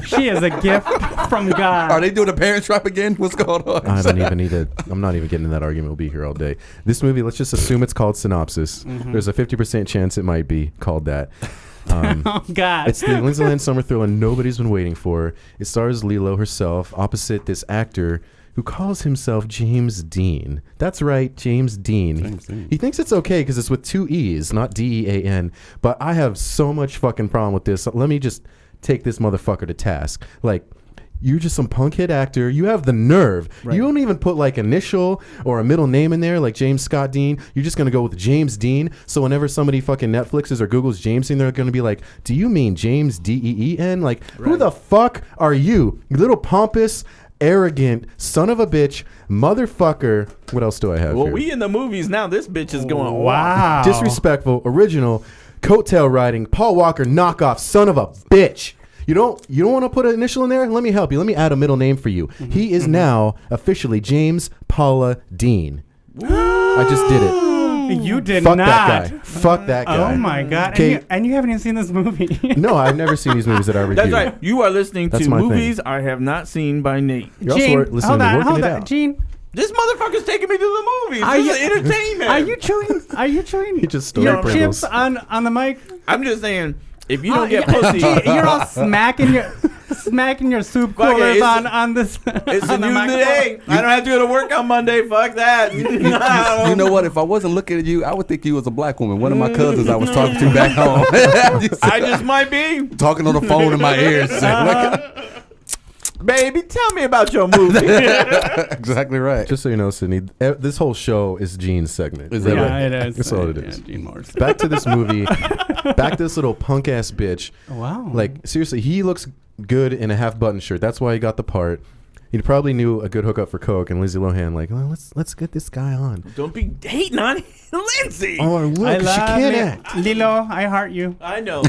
She is a gift from God. Are they doing a parent trap again? What's going on? I don't even need to. I'm not even getting in that argument. We'll be here all day. This movie, let's just assume it's called Synopsis. There's a 50% chance it might be called that. Oh God. It's the Lindsay Lohan summer thriller nobody's been waiting for. It stars Lilo herself opposite this actor who calls himself James Dean. That's right, James Dean. James Dean. He thinks it's okay because it's with 2 E's, not D-E-A-N. But I have so much fucking problem with this. Let me just take this motherfucker to task. Like, you're just some punk hit actor. You have the nerve. Right. You don't even put like initial or a middle name in there, like James Scott Dean. You're just gonna go with James Dean. So whenever somebody fucking Netflixes or Googles James Dean, they're gonna be like, "Do you mean James D-E-E-N? Like, who the fuck are you? You little pompous, arrogant son of a bitch, motherfucker." What else do I have Well, here? we in the movies now. This bitch is going wow. Disrespectful, original, coattail riding, Paul Walker knockoff, son of a bitch. You don't want to put an initial in there? Let me help you. Let me add a middle name for you. He is now officially James Paula Dean. I just did it. You did Fuck not. that guy. Fuck that guy. Oh my God. Okay. And you haven't even seen this movie. No, I've never seen these movies that I reviewed. That's right. You are listening That's to my thing. movies I have not seen by Nate. You're also Gene, listening hold to on, Workin' hold It on. Out. Gene, This motherfucker's taking me to the movies. Are This you- is entertainment. are you chewing? Are you chewing? He just stole your Pringles. chips on the mic? I'm just saying, if you don't Oh, get yeah. pussy, Gene, you're all smacking your soup Fuck it, coolers it's on this. it's a on the new microphone. day. I don't have to go to work on Monday. Fuck that. You know what? If I wasn't looking at you, I would think you was a black woman. One of my cousins I was talking to back home. I just might be. talking on the phone in my ears. Baby, tell me about your movie. Exactly right. Just so you know, Sidney, this whole show is Gene's segment. Is that Yeah, right? it is. That's all it is. Yeah, Gene Morrison. Back to this movie. Back to this little punk ass bitch. Wow. Like, seriously, he looks good in a half button shirt. That's why he got the part. He probably knew a good hookup for coke, and Lindsay Lohan like, well, let's get this guy on. Don't be hating on Lindsay. Oh, look, I she love can't act. Lilo, I heart you. I know.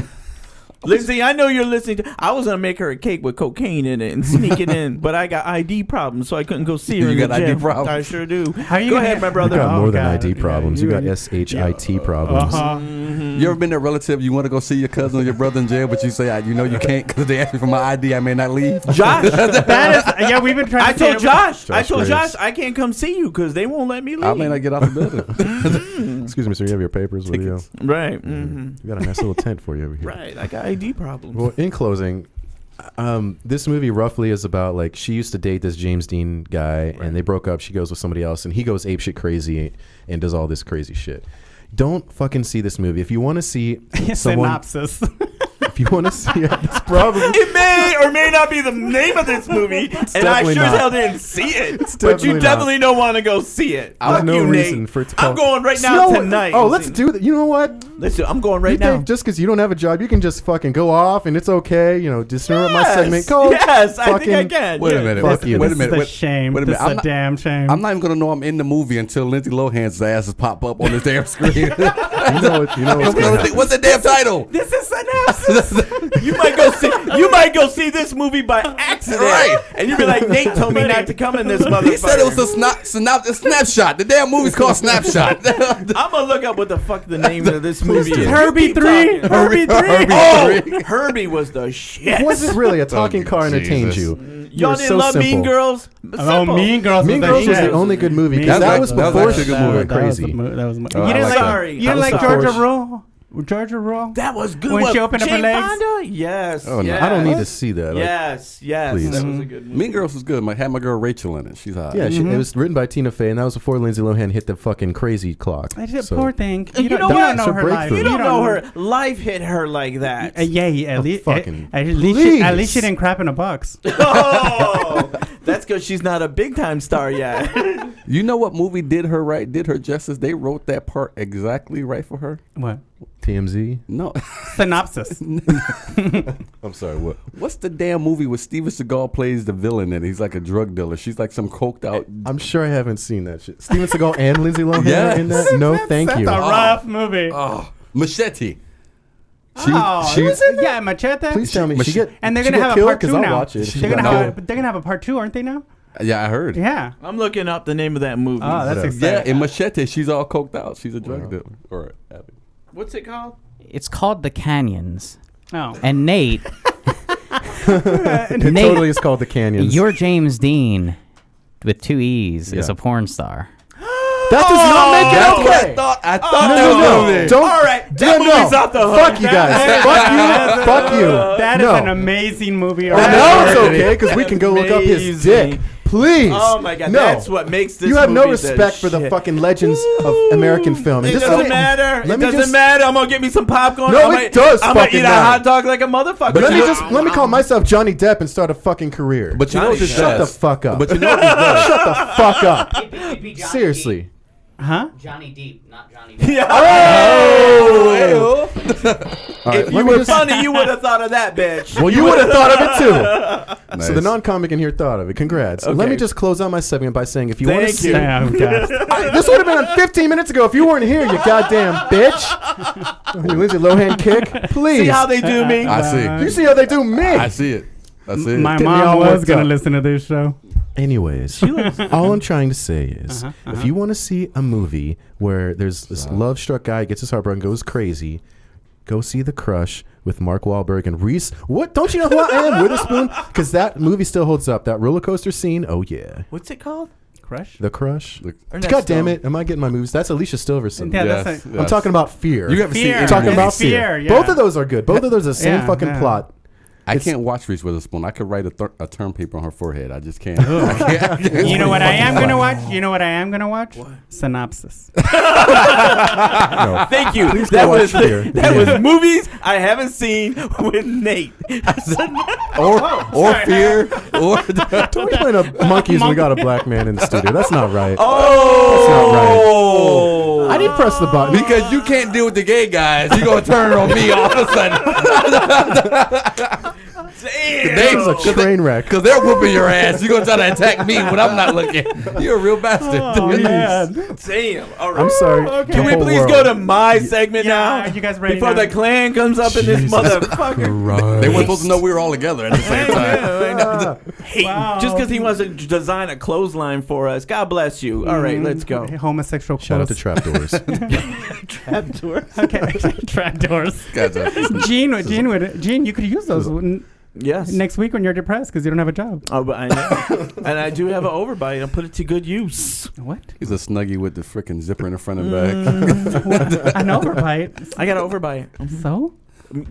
Lindsay, I know you're listening to. I was gonna make her a cake with cocaine in it and sneak it in, but I got ID problems, so I couldn't go see her. You in got the ID gym. problems? I sure do. How you Go gonna- ahead, my You brother. got Oh, more than God. ID problems. You got you- SHIT problems. Uh-huh. You ever been that relative? You want to go see your cousin or your brother in jail, but you say, you know, you can't because they asked me for my ID. I may not leave. Josh, That is, yeah, we've been trying I to say told it- Josh. I Josh told Graves. Josh I can't come see you because they won't let me leave. I may not get out the building. Excuse me, sir. You have your papers with you. Right. Mm-hmm. We got a nice little tent for you over here. Right. I got ID problems. Well, in closing, this movie roughly is about like she used to date this James Dean guy, and they broke up. She goes with somebody else, and he goes apeshit crazy and does all this crazy shit. don't fucking see this movie. If you want to see someone, Synopsis. if you want to see it, it's probably It may or may not be the name of this movie, and I definitely sure as not. hell didn't see it. But definitely you not. definitely don't want to go see it. There's Fuck no you, reason Nate. for it to I'm call- going right now No, tonight. Oh, let's do that. You know what? Let's do. I'm going You right now. think just because you don't have a job, you can just fucking go off and it's okay. You know, just interrupt my segment. Go. Yes, I think I fucking- can. Wait a Yeah. minute. Fuck you. Wait a This minute. is a Wait, shame. wait a This minute. is I'm a not, damn shame. I'm not even gonna know I'm in the movie until Lindsay Lohan's asses pop up on the damn screen. You know What's the damn title? This is Synopsis. You might go see this movie by accident, Right. and you'll be like, Nate told me not to come in this motherfucker. He said it was a snapshot. The damn movie's called Snapshot. I'm gonna look up what the fuck the name of this movie is. Herbie You keep 3. talking. Herbie 3. Oh, Herbie was the shit. Was it really a talking Oh, car entertained Jesus. you? Y'all You're didn't so love simple. Mean Girls? Oh, Simple. Mean Girls. Mean was Girls was shit. the only good movie because Mean that Girls- was that was before actually a she good movie. went crazy. That was Oh, you I didn't like like. Sorry. You didn't I'm like sorry. Georgia Rule. Georgia Rule. That was good. When What, she opened up her Jane legs? Fonda? Yes. Oh, no. yes. I don't need to see that. Like, Yes, yes. Please. That was a good movie. Mean Girls was good. I had my girl Rachel in it. She's hot. Yeah, it was written by Tina Fey, and that was before Lindsay Lohan hit the fucking crazy clock. I did So- poor thing. You know you what? don't know It's a her life. breakthrough. You don't know her. Life hit her like that. Yeah. At least, fucking at please. least she didn't crap in a box. Oh, that's because she's not a big time star yet. You know what movie did her right? Did her justice? They wrote that part exactly right for her. What? TMZ. No. Synopsis. I'm sorry. What? What's the damn movie where Steven Seagal plays the villain in it? He's like a drug dealer. She's like some coked out. I'm sure I haven't seen that shit. Steven Seagal and Lindsay Lohan Yes. are in that. No, thank That's you. a rough movie. Oh, Machete. Yeah, Machete. Please tell me she get. And they're she gonna get have a killed? part 2 I'll now. watch it. They're gonna have a part 2, aren't they now? Yeah, I heard. Yeah. I'm looking up the name of that movie. Oh, that's Whatever. Yeah, exciting. in Machete, she's all coked out. She's a drug dealer. Or What's it called? It's called The Canyons. Oh. And Nate, It Nate, totally is called The Canyons. your James Dean with 2 E's is Yeah. a porn star. That does not make That's it what okay. I thought. I thought No, that no, was no. it. Don't. All right, no, that no. movie's off the hook. Fuck you guys. Fuck you. Fuck you. That is no. an amazing movie. I know it's okay because we can go look up his dick. Amazing. Please. Oh my god, No. that's what makes this. You have no movie the respect for the shit. fucking legends of American film. It just doesn't let me- matter. let It me doesn't just- matter. I'm gonna get me some popcorn. No, I'm it does I'm gonna fucking eat a matter. hot dog like a motherfucker. But let me call myself Johnny Depp and start a fucking career. But you know what this Shut the does? fuck up. But you know what this does? Shut the fuck up. Seriously. Huh? Johnny Deep, not Johnny Depp. Yeah. Oh! All right, If you let me were just- funny, you would have thought of that, bitch. Well, you would have thought of it too. Nice. So the non-comic in here thought of it. Congrats. Let Okay. me just close out my segment by saying, if you want to Thank see, you. Damn, God. this would have been on 15 minutes ago if you weren't here, you goddamn bitch. You Lindsay Lohan kick, please. See how they do me? I see. You see how they do me? I see it. I see it. My Getting me all mom was worked gonna up. listen to this show. Anyways, all I'm trying to say is, if you want to see a movie where there's this love-struck guy gets his heart broken, goes crazy, go see The Crush with Mark Wahlberg and Reese. What? Don't you know who I am? Witherspoon? Because that movie still holds up. That roller coaster scene. Oh yeah. What's it called? Crush? The Crush. Ernesto. God damn it! Am I getting my movies? That's Alicia Silverstone. Yeah, Yes, that's I'm talking about Fear. You haven't seen Fear. any talking of about these. Fear. Yeah. Both of those are good. Both of those are the same Yeah, fucking yeah. plot. I can't watch Reese Witherspoon. I could write a term paper on her forehead. I just can't. I can't. You know what I am gonna watch? You know what I am gonna watch? Synopsis. No. Thank you. Please That go watch was Fear. that Yeah. was movies I haven't seen with Nate. or Fear. Or Don't be playing up monkeys when we got a black man in the studio. That's not right. Oh, I didn't press the button. because you can't deal with the gay guys, you gonna turn it on me all of a sudden. This is a train wreck. Because they're whooping your ass. You're going to try to attack me when I'm not looking. You're a real bastard. Oh, man. Damn. All right. I'm sorry. Okay. Can we please go to my segment now? Are you guys ready Before now? the clan comes up in this motherfucker. They weren't supposed to know we were all together at the same time. Hey, Wow. just because he wants to design a clothesline for us. God bless you. All right, let's go. Homosexual Shout out to quotes. Trapdoors. Okay, trapdoors. Gotcha. Gene, you could use those Yes. next week when you're depressed because you don't have a job. Oh, but I know. And I do have an overbite. I'll put it to good use. What? He's a snuggie with the freaking zipper in the front and back. An overbite. I got an overbite So?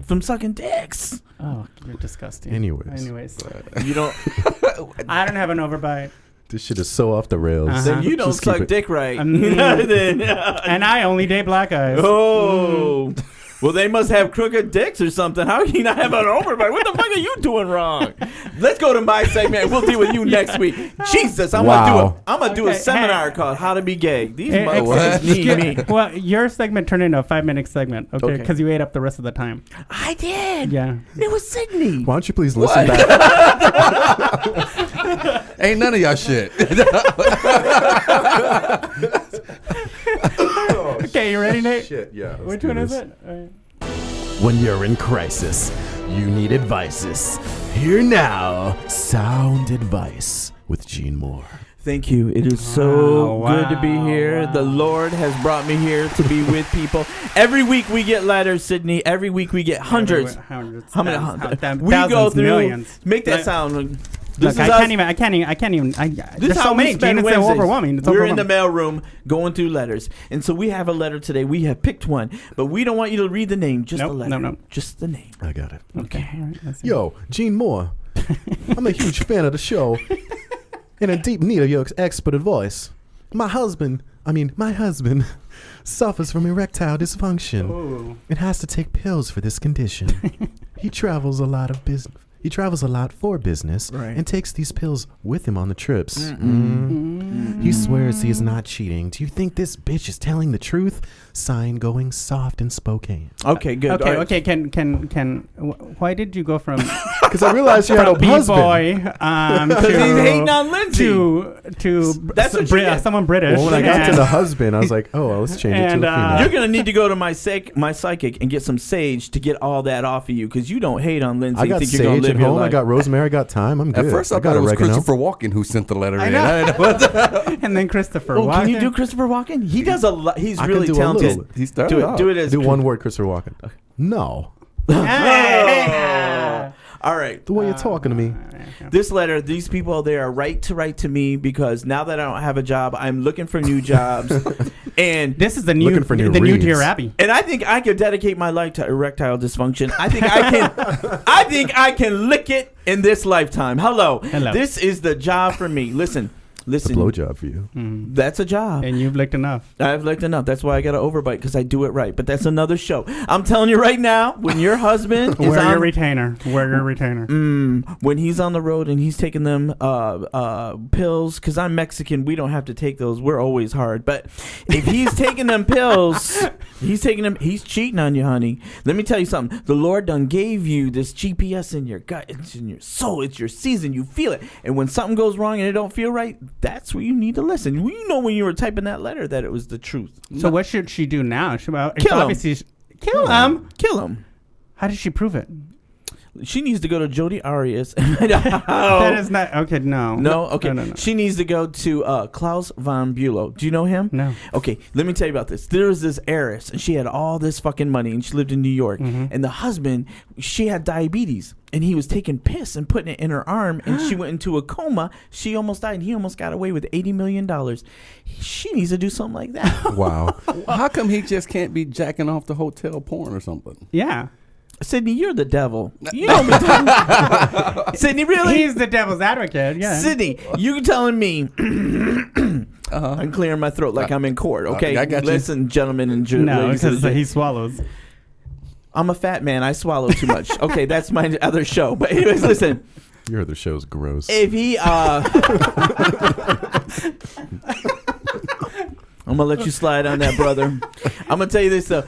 from sucking dicks. Oh, you're disgusting. Anyways. You don't. I don't have an overbite. This shit is so off the rails. Then you don't Just keep suck it- dick right. And I only date black guys. Oh. Well, they must have crooked dicks or something. How can you not have an overbite? What the fuck are you doing wrong? Let's go to my segment. We'll deal with you next week. Jesus, I'm gonna do a Okay, seminar called "How to Be Gay." These Hey, motherfuckers need me. Well, your segment turned into a 5-minute segment, okay? Okay. Because you ate up the rest of the time. I did. Yeah. It was Sidney. Why don't you please listen back? Ain't none of y'all shit. Okay, you ready, Nate? Shit, yeah. let's Which do one is this. it? All right. When you're in crisis, you need advices. Here now, Sound Advice with Gene Moore. Thank you. It is so Wow, good to be here. wow. The Lord has brought me here to be with people. Every week we get letters, Sidney. Every week we get hundreds. Hundreds. How many? Thousands, We go through. millions. Make that Like, sound. This Look, is I us. can't even. This There's is so how many. we spend Gene, it's so Wednesdays. overwhelming. It's We're in the overwhelming. mail room going through letters, and so we have a letter today. We have picked one, but we don't want you to read the name. Just Nope, the letter. no. Just the name. I got it. Okay. All right, let's see. Yo, Gene Moore. I'm a huge fan of the show. In a deep need of your expert advice. My husband suffers from erectile dysfunction Ooh. and has to take pills for this condition. He travels a lot for business Right. and takes these pills with him on the trips. He swears he is not cheating. Do you think this bitch is telling the truth? Sign going soft in Spokane. Okay, good. Okay, All right. okay. Why did you go from Because I realized you had a husband. B-boy Because he's hating on Lindsay. to That's what you get. someone British? Well, when I got to and- the husband, I was like, oh, well, let's change it to a And, female. You're gonna need to go to my psychic and get some sage to get all that off of you because you don't hate on Lindsay. I You got think you're gonna sage live at your home. I life. got rosemary. I got thyme. I'm good. At first, I got thought it was oregano. Christopher Walken who sent the letter in. know. I didn't know what and then Christopher Oh, can you Walken. do Christopher Walken? He does a lot. He's I can really do a talented. little. He started Do it. out. Do it as Do one word, Christopher Walken. No. Hey. All right. The way you're talking to me. This letter, these people, they are right to me because now that I don't have a job, I'm looking for new jobs, and This is the new Looking for new the new reads. Dear Abby. and I think I could dedicate my life to erectile dysfunction. I think I can. I think I can lick it in this lifetime. Hello. This is the job for me. Listen. It's a blowjob for you. That's a job. And you've licked enough. I've licked enough. That's why I got to overbite because I do it right. But that's another show. I'm telling you right now, when your husband is Wear your on, retainer. Wear your retainer. when he's on the road and he's taking them pills, because I'm Mexican, we don't have to take those. We're always hard. But if he's taking them pills, he's cheating on you, honey. Let me tell you something. The Lord done gave you this GPS in your gut. It's in your soul. It's your season. You feel it. And when something goes wrong and it don't feel right, that's where you need to listen. You know when you were typing that letter that it was the truth. So what should she do now? Kill him. Kill him. Kill him. How does she prove it? She needs to go to Jodi Arias. That is not okay. No. No, okay. No. She needs to go to Klaus von Bülow. Do you know him? No. Okay, let me tell you about this. There was this heiress, and she had all this fucking money, and she lived in New York. And the husband, she had diabetes, and he was taking piss and putting it in her arm, and she went into a coma. She almost died, and he almost got away with $80 million. She needs to do something like that. Wow. How come he just can't be jacking off the hotel porn or something? Yeah. Sidney, you're the devil. You know me. Sidney, really? He's the devil's advocate. Yeah. Sidney, you telling me I'm clearing my throat like I'm in court, okay? I got you. Listen, gentlemen and No, ladies. because he swallows. I'm a fat man. I swallow too much. Okay, that's my other show. But anyways, listen. Your other show's gross. If he I'm gonna let you slide on that, brother. I'm gonna tell you this though.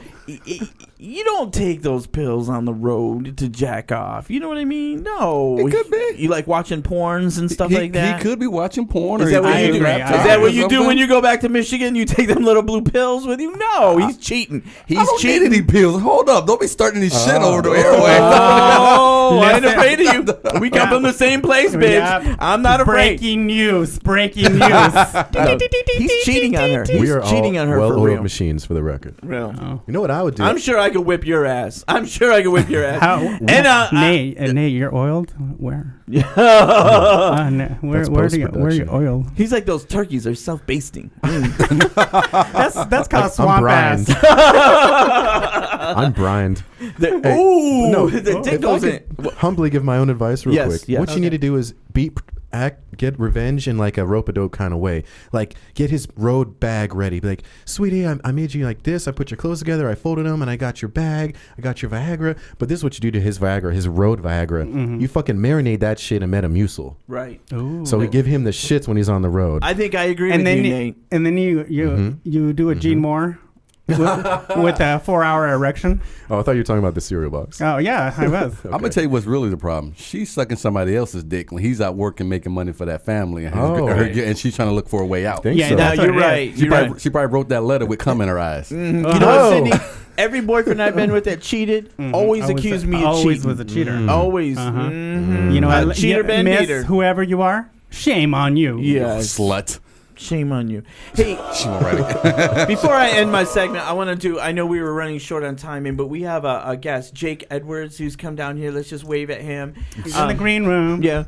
You don't take those pills on the road to jack off. You know what I mean? No. It could be. You like watching porns and stuff like that? He could be watching porn. Is or that what he you could do? be Is laptop that or what you do when something. you go back to Michigan? You take them little blue pills with you? No, he's cheating. He's I don't cheating. need any pills. Hold up. Don't be starting this shit over the airway. Oh, I ain't afraid of you. We come from the same place, bitch. Yep. I'm not afraid. Breaking news. Breaking news. He's cheating on her. He's We are cheating all on her for well-oiled real. machines, for the record. Real. You know what I would do? I'm sure I could whip your ass. I'm sure I could whip your ass. How, And Nate, you're oiled. Where? Yeah. Where That's do you post-production. oil? He's like those turkeys. They're self-basting. That's called I'm swamp brined. ass. I'm brined. Ooh, no, the dick if I goes could in. humbly give my own advice real Yes, quick. yes. What you need to do is beat get revenge in like a rope-a-dope kind of way. Like get his road bag ready. Be like, sweetie, I made you like this. I put your clothes together. I folded them, and I got your bag. I got your Viagra. But this is what you do to his Viagra, his road Viagra. You fucking marinate that shit in Metamucil. Right. Ooh. So we give him the shits when he's on the road. I think I agree and with then you, Nate. And then you do a Gene Moore with a 4-hour erection. Oh, I thought you were talking about the cereal box. Oh yeah, I was. I'm gonna tell you what's really the problem. She's sucking somebody else's dick when he's out working, making money for that family, and, and she's trying to look for a way out. Think Yeah, so. that's You're what it right. is. She probably wrote that letter with cum in her eyes. You know Oh. what, Sidney? Every boyfriend I've been with that cheated always accused me of Always cheating. was a cheater. Always. You know, Cheater been miss hater. whoever you are. Shame on you. Yes. Slut. Shame on you. Hey, She won't write it. before I end my segment, I want to do. I know we were running short on timing, but we have a guest, Jake Edwards, who's come down here. Let's just wave at him. He's in the green room. Yeah,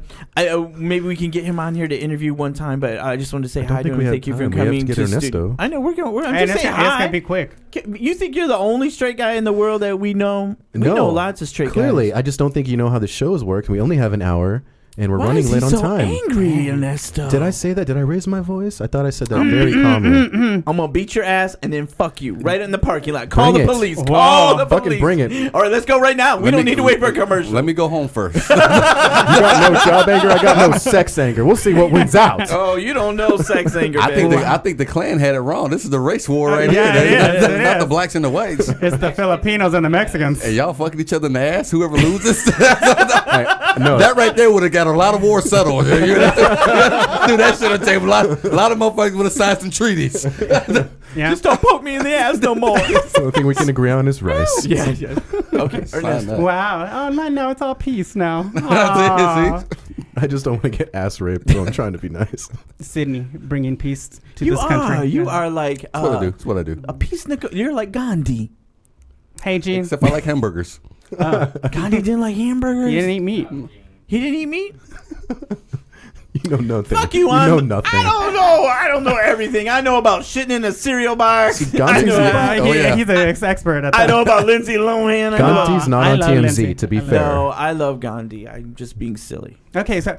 maybe we can get him on here to interview one time. But I just wanted to say I don't hi to think him. we have Thank you for time. We have to coming get to the Ernesto. studio. I know we're going. I'm And just it's saying gonna hi. be quick. You think you're the only straight guy in the world that we know? We know lots of straight Clearly, guys. I just don't think you know how the shows work. We only have an hour, and we're Why running is he late on so time. angry, Ernesto? Did I say that? Did I raise my voice? I thought I said that very calmly. I'm gonna beat your ass and then fuck you right in the parking lot. Call Bring the it. police. Whoa. Call the Fucking police. bring it. All right, let's go right now. We don't need to wait for a commercial. Let me go home first. You got no job anger. I got no sex anger. We'll see what wins out. Oh, you don't know sex anger, I think man. I think the Klan had it wrong. This is the race war right Yeah, here. it is, It's it not is. the blacks and the whites. It's the Filipinos and the Mexicans. And y'all fucking each other in the ass. Whoever loses, No, that right there would have got a lot of war settled. Dude, that should have taken a lot of motherfuckers would have signed some treaties. Yeah. Just don't poke me in the ass no more. the only thing we can agree on is rice. yeah. Okay, Sign Ernesto. that. Wow. Oh, no, it's all peace now. Aw. I just don't want to get ass raped, so I'm trying to be nice. Sydney, bringing peace to You this country. You are like That's what I do. That's what I do. a peacenik. You're like Gandhi. Hey, Gene. Except I like hamburgers. Gandhi didn't like hamburgers. You didn't eat meat. He didn't eat meat. You know nothing. Fuck you, know nothing. I don't know. I don't know everything. I know about shitting in a cereal box. I Gandhi's know, not- He's an expert at that. I know about Lindsay Lohan. I know about- Gandhi's not I on love TMZ, Lindsay. to be I love fair. No, I love Gandhi. I'm just being silly. Okay, so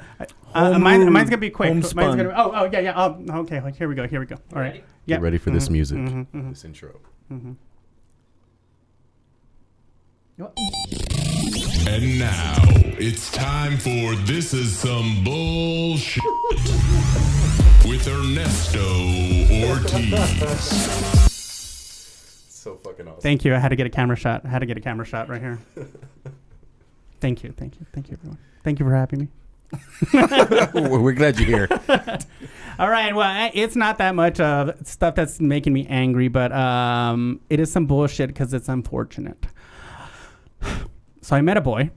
Home mine's brewed, gonna be quick. Mine's homespun. gonna. Oh, yeah. Oh, okay. Here we go. All right. Get ready for this music, mhm. this intro. And now it's time for This Is Some Bullshit with Ernesto Ortiz. So fucking awesome. Thank you. I had to get a camera shot. Right here. Thank you, everyone. Thank you for having me. We're glad you're here. All right. Well, it's not that much stuff that's making me angry, but it is some bullshit because it's unfortunate. So I met a boy.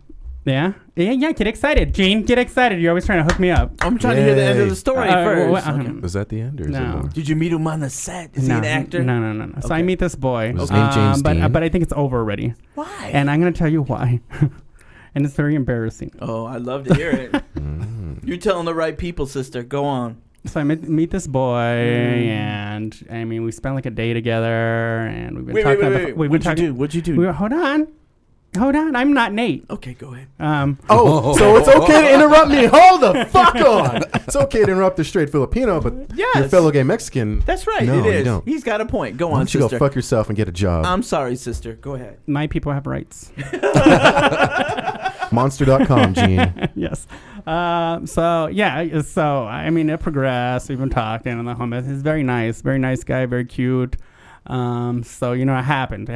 Yeah. Get excited, Gene. Get excited. You're always trying to hook me up. I'm trying to hear the end of the story first. Okay. Was that the end, or is it No. more? Did you meet him on the set? Is he an actor? No. So I Okay. meet this boy. Was his name James Dean? but I think it's over already. Why? And I'm going to tell you why. And it's very embarrassing. Oh, I love to hear it. You're telling the right people, sister. Go on. So I meet this boy, and I mean, we spent like a day together, and we've been talking. Wait. What'd you do? Hold on. I'm not Nate. Okay, go ahead. Oh, so it's okay to interrupt me. Hold the fuck on. It's okay to interrupt the straight Filipino, but Yes. your fellow gay Mexican. That's right. No, it you is. don't. He's got a point. Go Why on, don't you go sister. fuck yourself and get a job? I'm sorry, sister. Go ahead. My people have rights. Monster.com, Gene. Yes. So I mean, it progressed. We've been talking on the home. He's very nice guy, very cute. So it happened.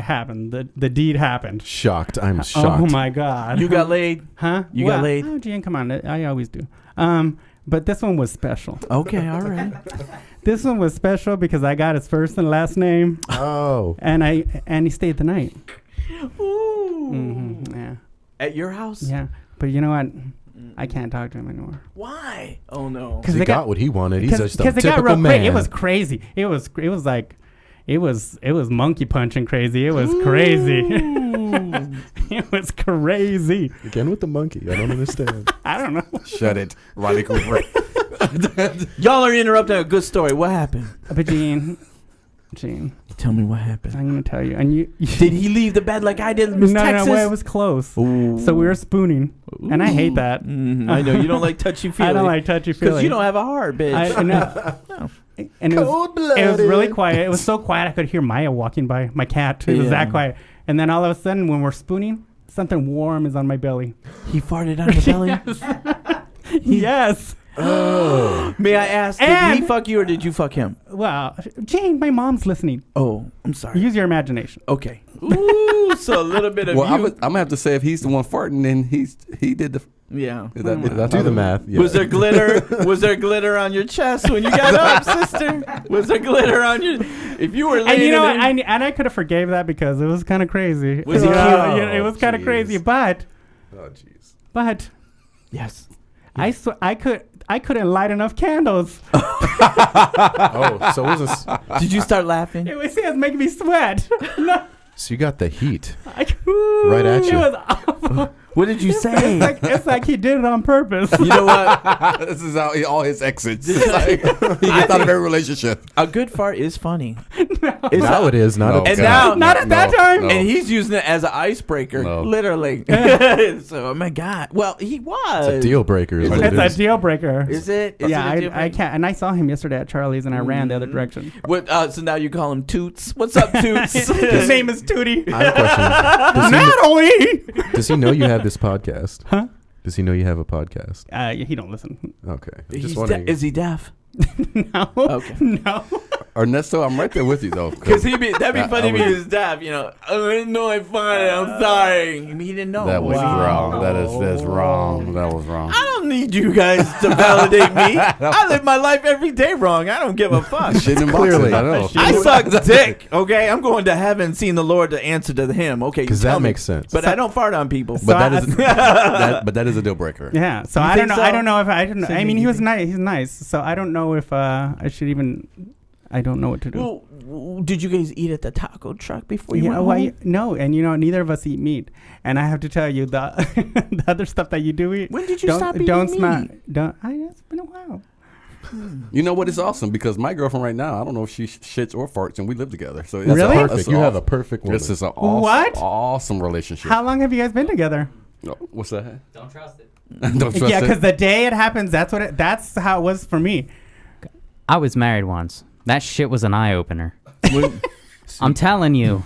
The deed happened. Shocked. I'm shocked. Oh my God. You got laid? Huh? You got laid? Oh, Gene, come on. I always do. But this one was special. Okay, all right. This one was special because I got his first and last name, Oh. and he stayed the night. Ooh. Yeah. At your house? Yeah. But you know what? I can't talk to him anymore. Why? Oh, no. Because he got what he wanted. He's just a it got typical real man. It was crazy. It was like, it was monkey punching crazy. It was crazy. It was crazy. Again with the monkey. I don't understand. I don't know. Shut it, Riley Cooper. Y'all are interrupting a good story. What happened? But Gene, Tell me what happened. I'm gonna tell you. And you Did he leave the bed like I did in Miss Texas? No, it was close. Ooh. So we were spooning, and I hate that. I know you don't like touchy feely. I don't like touchy feely because you don't have a heart, bitch. And it was really quiet. It was so quiet I could hear Maya walking by, my cat. It was that quiet. And then all of a sudden, when we're spooning, something warm is on my belly. He farted on your belly? Yes. Oh. May I ask, did he fuck you or did you fuck him? Well, Jane, my mom's listening. Oh, I'm sorry. Use your imagination. Okay. Ooh, so a little bit of Well, you. I'm gonna have to say if he's the one farting, then he did the. Yeah. Is that, Do the math. Yeah. Was there glitter? Was there glitter on your chest when you got up, sister? Was there glitter on your? If you were laying And you know what? in I could have forgave that because it was kind of crazy. Was it cute? It was kind of crazy, but Oh, jeez. yes. I couldn't light enough candles. Oh, so it was Did you start laughing? It was making me sweat. No, so you got the heat. right at you. It was awful. What did you say? It's like he did it on purpose. You know what? this is how all his exits. It's like, he gets out of every relationship. A good fart is funny. Now it is not. No. a And now, Not at that time. and he's using it as an icebreaker, No. literally. So, oh my God. Well, he was. It's a deal breaker. Is what it It's is. a deal breaker. Is it? Is Yeah, it a deal I breaker? can't. And I saw him yesterday at Charlie's, and I ran the other direction. What? So now you call him Toots. What's up, Toots? His name is Tootie. I have a question. Natalie. Does he know you have this podcast? Huh? Does he know you have a podcast? He don't listen. Okay. I'm He's just wondering. is he deaf? No. Okay. No. Ernesto, I'm right there with you though. Because that'd be funny if he was- was deaf. You know, I didn't know I farted. I'm sorry. I mean, he didn't know. That was Wow. wrong. That's wrong. That was wrong. I don't need you guys to validate me. I live my life every day wrong. I don't give a fuck. Shit in Clearly. boxes, I know. I suck dick. Okay, I'm going to heaven, seeing the Lord to answer to him. Okay, Because tell that me. makes sense. But I don't fart on people. But that I- is but that is a deal breaker. Yeah. So You I don't think know. so? I don't know if I don't know. I Sydney, mean, you he was think- nice. He's nice. So I don't know if I should even. I don't know what to do. Well, did you guys eat at the taco truck before you Yeah, went well, home? no, and neither of us eat meat. And I have to tell you, the the other stuff that you do eat. When did you don't, stop eating don't meat? smell. Don't. It's been a while. You know what? It's awesome because my girlfriend right now, I don't know if she shits or farts, and we live together. So it's Really? Perfect. You have a perfect woman. This is an What? awesome relationship. How long have you guys been together? No, what's that? Don't trust it. Don't trust Yeah, it. because the day it happens, that's how it was for me. I was married once. That shit was an eye opener. I'm telling you,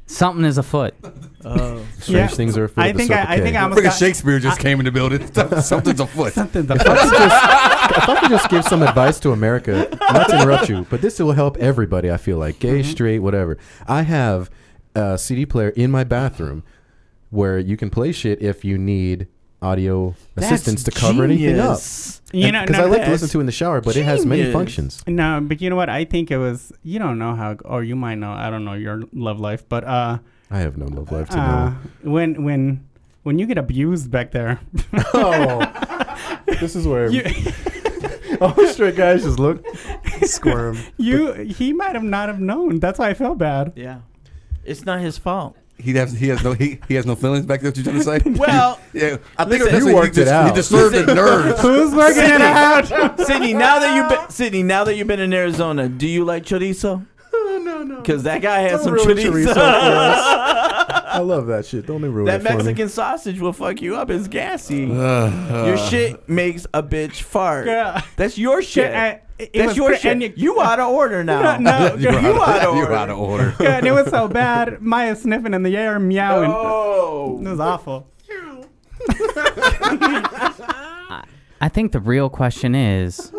something is afoot. Strange Yeah. things are afoot. I at the think Circle I think K. I almost Freaking got Shakespeare just came in the building. Something's afoot. something. If I could just give some advice to America, not to interrupt you, but this will help everybody, I feel like. Gay, straight, whatever. I have a CD player in my bathroom where you can play shit if you need audio assistance to cover anything up. Because I like to listen to it in the shower, but it has many genius. functions. No, but you know what? I think it was. You don't know how, or you might know. I don't know your love life, but I have no love life to know. when you get abused back there, Oh, this is where all straight guys just look, squirm. he might have not have known. That's why I felt bad. Yeah. It's not his fault. He has no feelings back there. What you trying to say? Well, yeah, I listen, think you worked it out. He disturbed the nerves. Who's working it out? Sydney, now that you've been in Arizona, do you like chorizo? No. Because that guy has some ruin chorizo. chorizo for us. I love that shit. Don't ruin That it for me. Mexican sausage will fuck you up. It's gassy. Your shit makes a bitch fart. Yeah. That's your shit. That's your shit. And You out of order now. No, you out of order. You're out of order. yeah, and it was so bad. Maya sniffing in the air, meowing. Oh. It was awful. I think the real question is,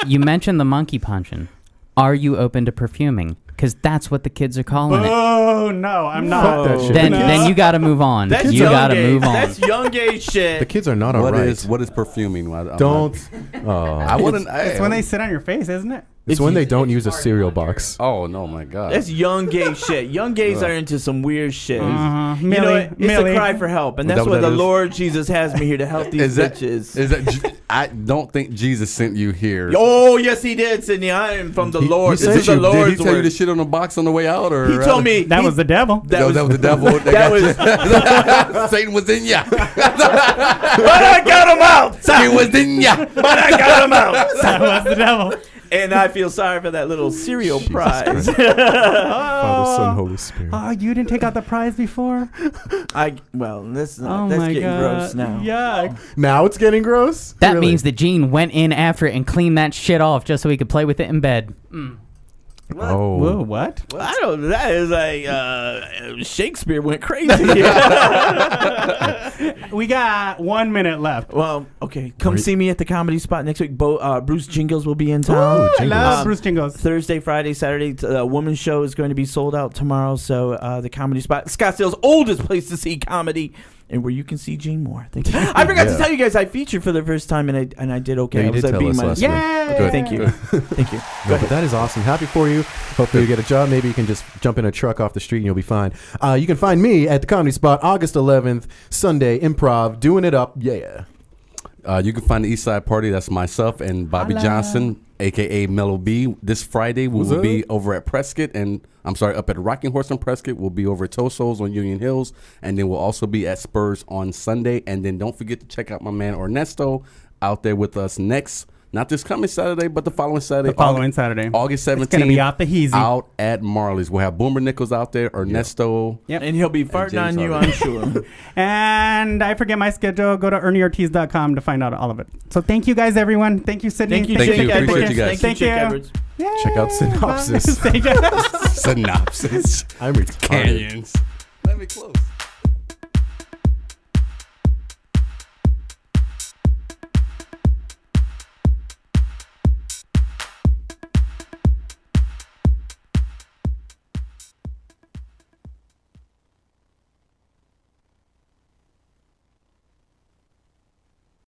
you mentioned the monkey punching. Are you open to perfuming? Because that's what the kids are calling it. Oh no, I'm not. Fuck that shit. Then you got to move on. That's You young got to gay. move on. That's young gay shit. The kids are not What alright. is perfuming? I'm Don't. not- Oh. I wouldn't. It's when they sit on your face, isn't it? It's when they don't use a cereal box. Oh no, my God. That's young gay shit. Young gays are into some weird shit. You Millie, know what? It's Millie. a cry for help, and Is that's that what what the that is? Lord Jesus has me here to help these bitches. Is that? I don't think Jesus sent you here. Oh yes, he did, Sidney. I am from the Lord. he This is sent the you- Did Lord's he tell you word. to shit on the box on the way out, or He told me That was the devil. that that was the devil. That was. Satan was in ya. But I got him out. He was in ya. But I got him out. That was the devil. And I feel sorry for that little cereal prize. Father, Son, Holy Spirit. Oh, you didn't take out the prize before? That's getting gross now. Yeah. Now it's getting gross? That Really? means that Gene went in after it and cleaned that shit off just so he could play with it in bed. Oh. Whoa, what? Well, I don't. That is like Shakespeare went crazy. We got 1 minute left. Well, okay. Come see me at the Comedy Spot next week. Bruce Jingles will be in town. Ooh, I Jingles. love Bruce Jingles. Thursday, Friday, Saturday. The woman's show is going to be sold out tomorrow. So the Comedy Spot, Scottsdale's oldest place to see comedy, and where you can see Gene Moore. Thank you. I forgot to tell you guys, I featured for the first time, and I did okay. Yeah, you I was did at tell us B-. last Yay! week. Okay, thank you. Thank you. No, but that is awesome. Happy for you. Hopefully you get a job. Maybe you can just jump in a truck off the street and you'll be fine. You can find me at the Comedy Spot August 11th, Sunday, Improv, doing it up. Yeah. You can find the East Side Party. That's myself and Bobby Johnson, a.k.a. Mellow B. This Friday, we will be over at Prescott. Up at Rocking Horse in Prescott. We'll be over at Toso's on Union Hills. And then we'll also be at Spurs on Sunday. And then don't forget to check out my man Ernesto out there with us not this coming Saturday, but the following Saturday. Saturday. August 17th. It's going to be out the heezy. Out at Marley's. We'll have Boomer Nichols out there, Ernesto. Yep. And he'll be farting on you, I'm sure. And I forget my schedule. Go to ErnieOrtiz.com to find out all of it. So thank you guys, everyone. Thank you, Sidney. Thank you, Thank Chick you. Edwards. Appreciate you guys. Thank you, Chick Thank you. Edwards. Yay. Check out Synopsis. Bye. Synopsis. I'm retarded. Canyons. Let me close.